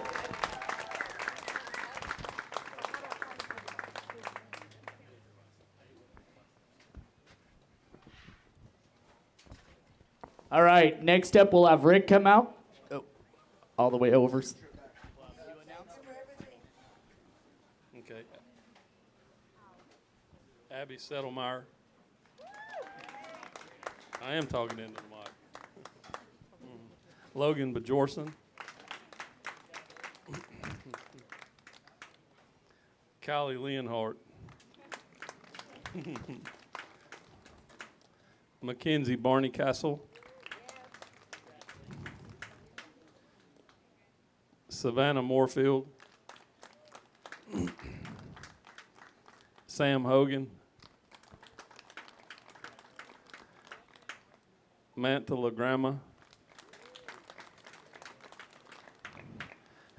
All right, next up we'll have Rick come out. Oh, all the way over. Okay. Abby Settlemeyer. I am talking into the mic. Logan Bajorson. Kylie Leonhardt. Mackenzie Barney Castle. Savannah Moorfield. Sam Hogan. Mantha LaGramma.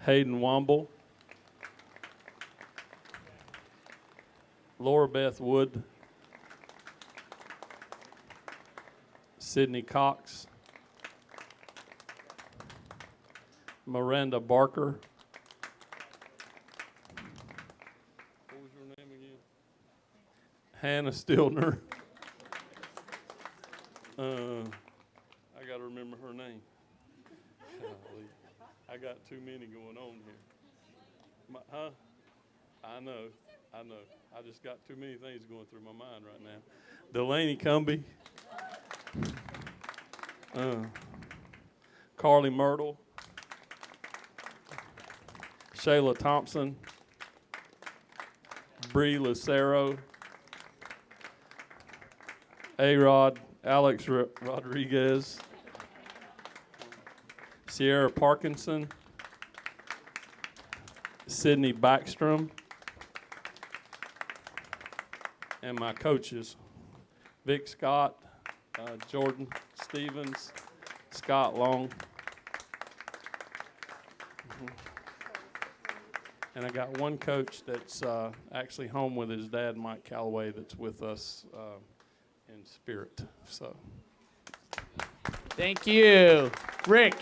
Hayden Womble. Laura Beth Wood. Sydney Cox. Miranda Barker. What was your name again? Hannah Stilner. I got to remember her name. Golly. I got too many going on here. I know. I just got too many things going through my mind right now. Delaney Cumby. Carly Myrtle. Shayla Thompson. Bree Lucero. A-Rod. Alex Rodriguez. Sierra Parkinson, Sydney Backstrom, and my coaches, Vic Scott, Jordan Stevens, Scott Long. And I got one coach that's actually home with his dad, Mike Calloway, that's with us in spirit. So, Thank you, Rick.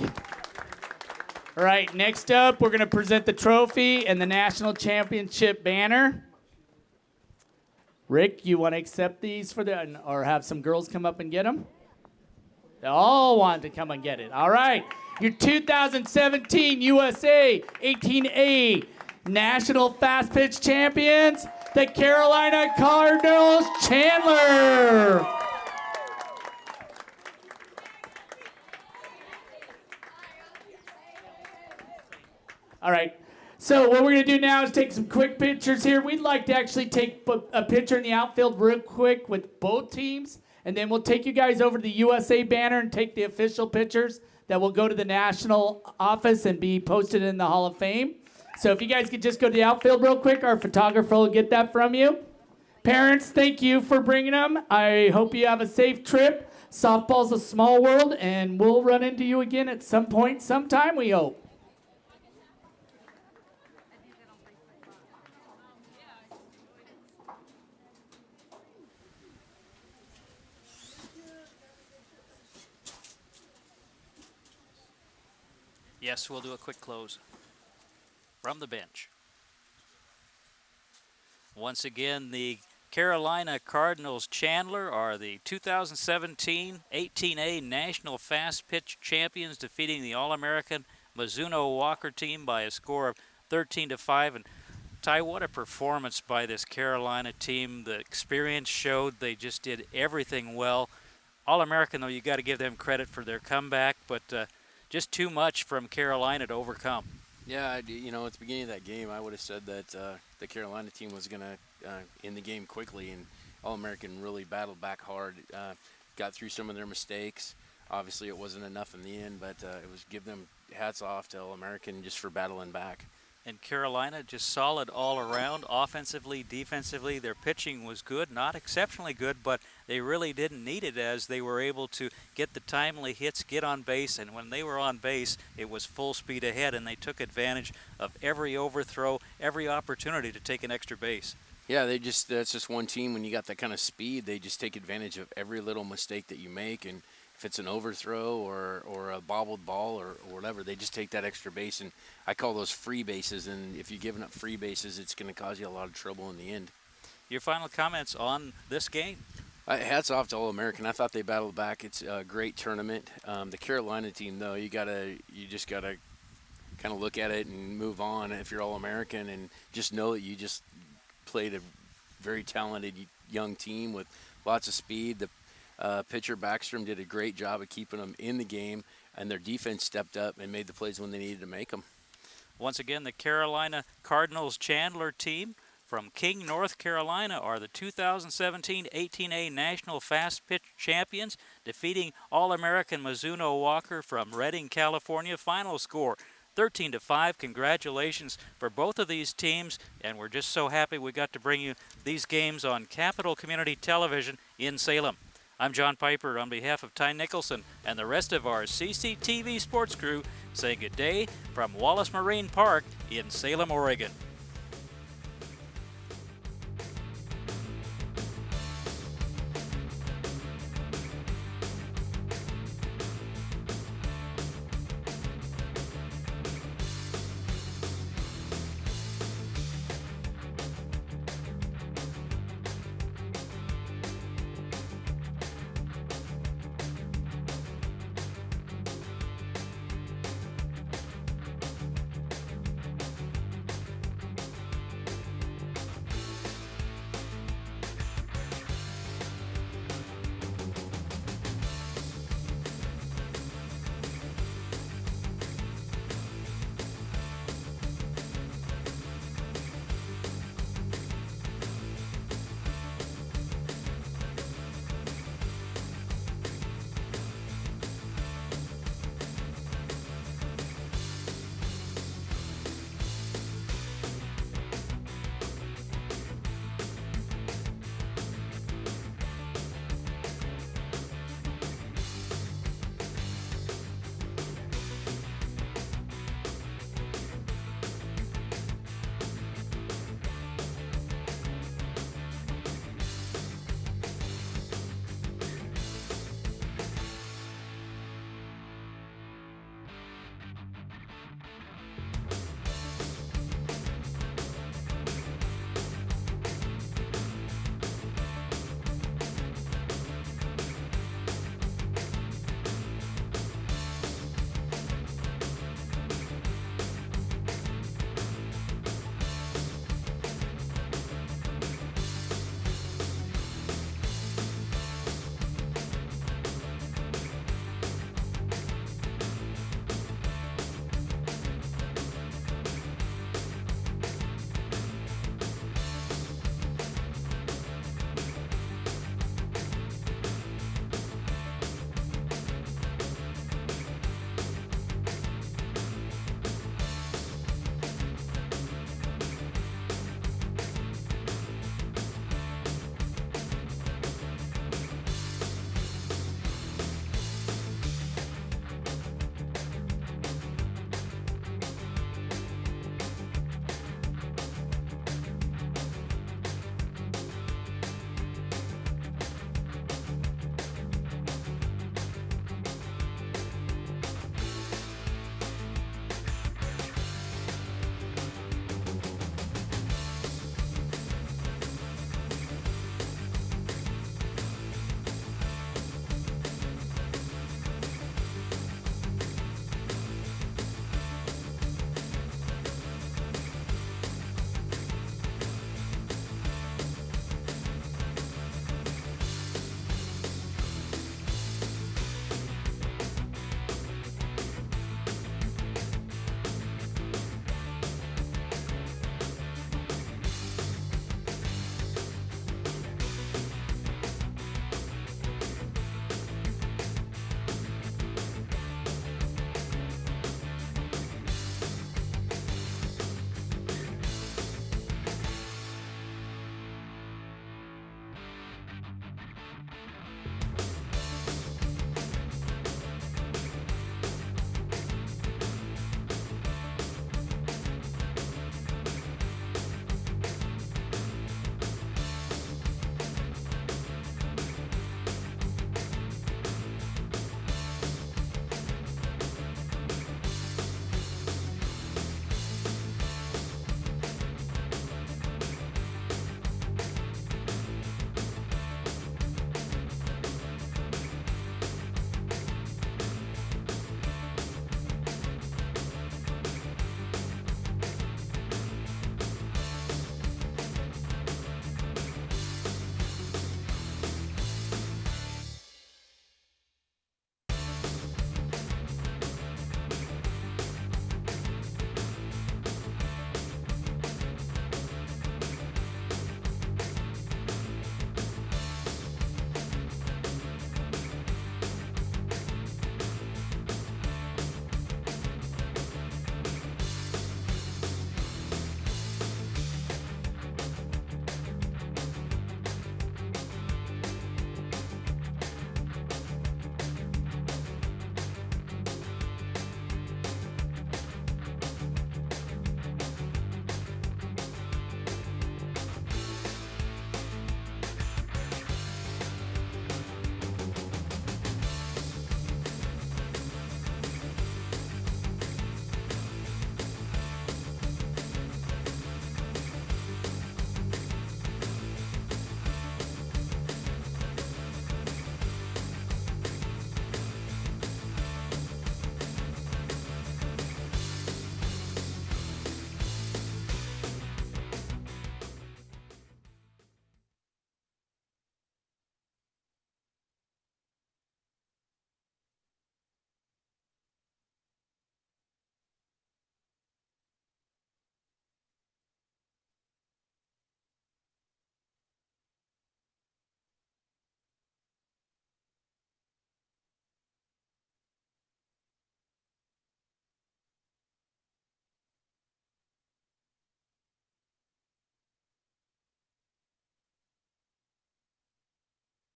All right, next up, we're going to present the trophy and the national championship banner. Rick, you want to accept these for or have some girls come up and get them? They all want to come and get it. All right, your 2017 USA 18A National Fastpitch Champions, the Carolina Cardinals, Chandler. All right, so what we're going to do now is take some quick pictures here. We'd like to actually take a picture in the outfield real quick with both teams, and then we'll take you guys over to the USA banner and take the official pictures that will go to the national office and be posted in the Hall of Fame. So if you guys could just go to the outfield real quick, our photographer will get that from you. Parents, thank you for bringing them. I hope you have a safe trip. Softball's a small world, and we'll run into you again at some point, sometime, we hope. Yes, we'll do a quick close from the bench. Once again, the Carolina Cardinals Chandler are the 2017 18A National Fast Pitch Champions, defeating the All-American Mizuno Walker team by a score of 13-5. And Ty, what a performance by this Carolina team. The experience showed they just did everything well. All-American, though, you got to give them credit for their comeback, but just too much from Carolina to overcome. Yeah, you know, at the beginning of that game, I would have said that the Carolina team was going to end the game quickly, and All-American really battled back hard, got through some of their mistakes. Obviously, it wasn't enough in the end, but it was give them hats off to All-American just for battling back. And Carolina just solid all around, offensively, defensively. Their pitching was good, not exceptionally good, but they really didn't need it as they were able to get the timely hits, get on base, and when they were on base, it was full speed ahead, and they took advantage of every overthrow, every opportunity to take an extra base. Yeah, that's just one team. When you got that kind of speed, they just take advantage of every little mistake that you make, and if it's an overthrow or a bobbled ball or whatever, they just take that extra base, and I call those free bases, and if you're giving up free bases, it's going to cause you a lot of trouble in the end. Your final comments on this game? Hats off to All-American. I thought they battled back. It's a great tournament. The Carolina team, though, you just gotta kind of look at it and move on if you're All-American, and just know that you just played a very talented young team with lots of speed. The pitcher Backstrom did a great job of keeping them in the game, and their defense stepped up and made the plays when they needed to make them. Once again, the Carolina Cardinals Chandler team from King, North Carolina are the 2017 18A National Fast Pitch Champions, defeating All-American Mizuno Walker from Redding, California. Final score 13-5. Congratulations for both of these teams, and we're just so happy we got to bring you these games on Capital Community Television in Salem. I'm John Piper on behalf of Ty Nicholson and the rest of our CCTV sports crew saying good day from Wallace Marine Park in Salem, Oregon.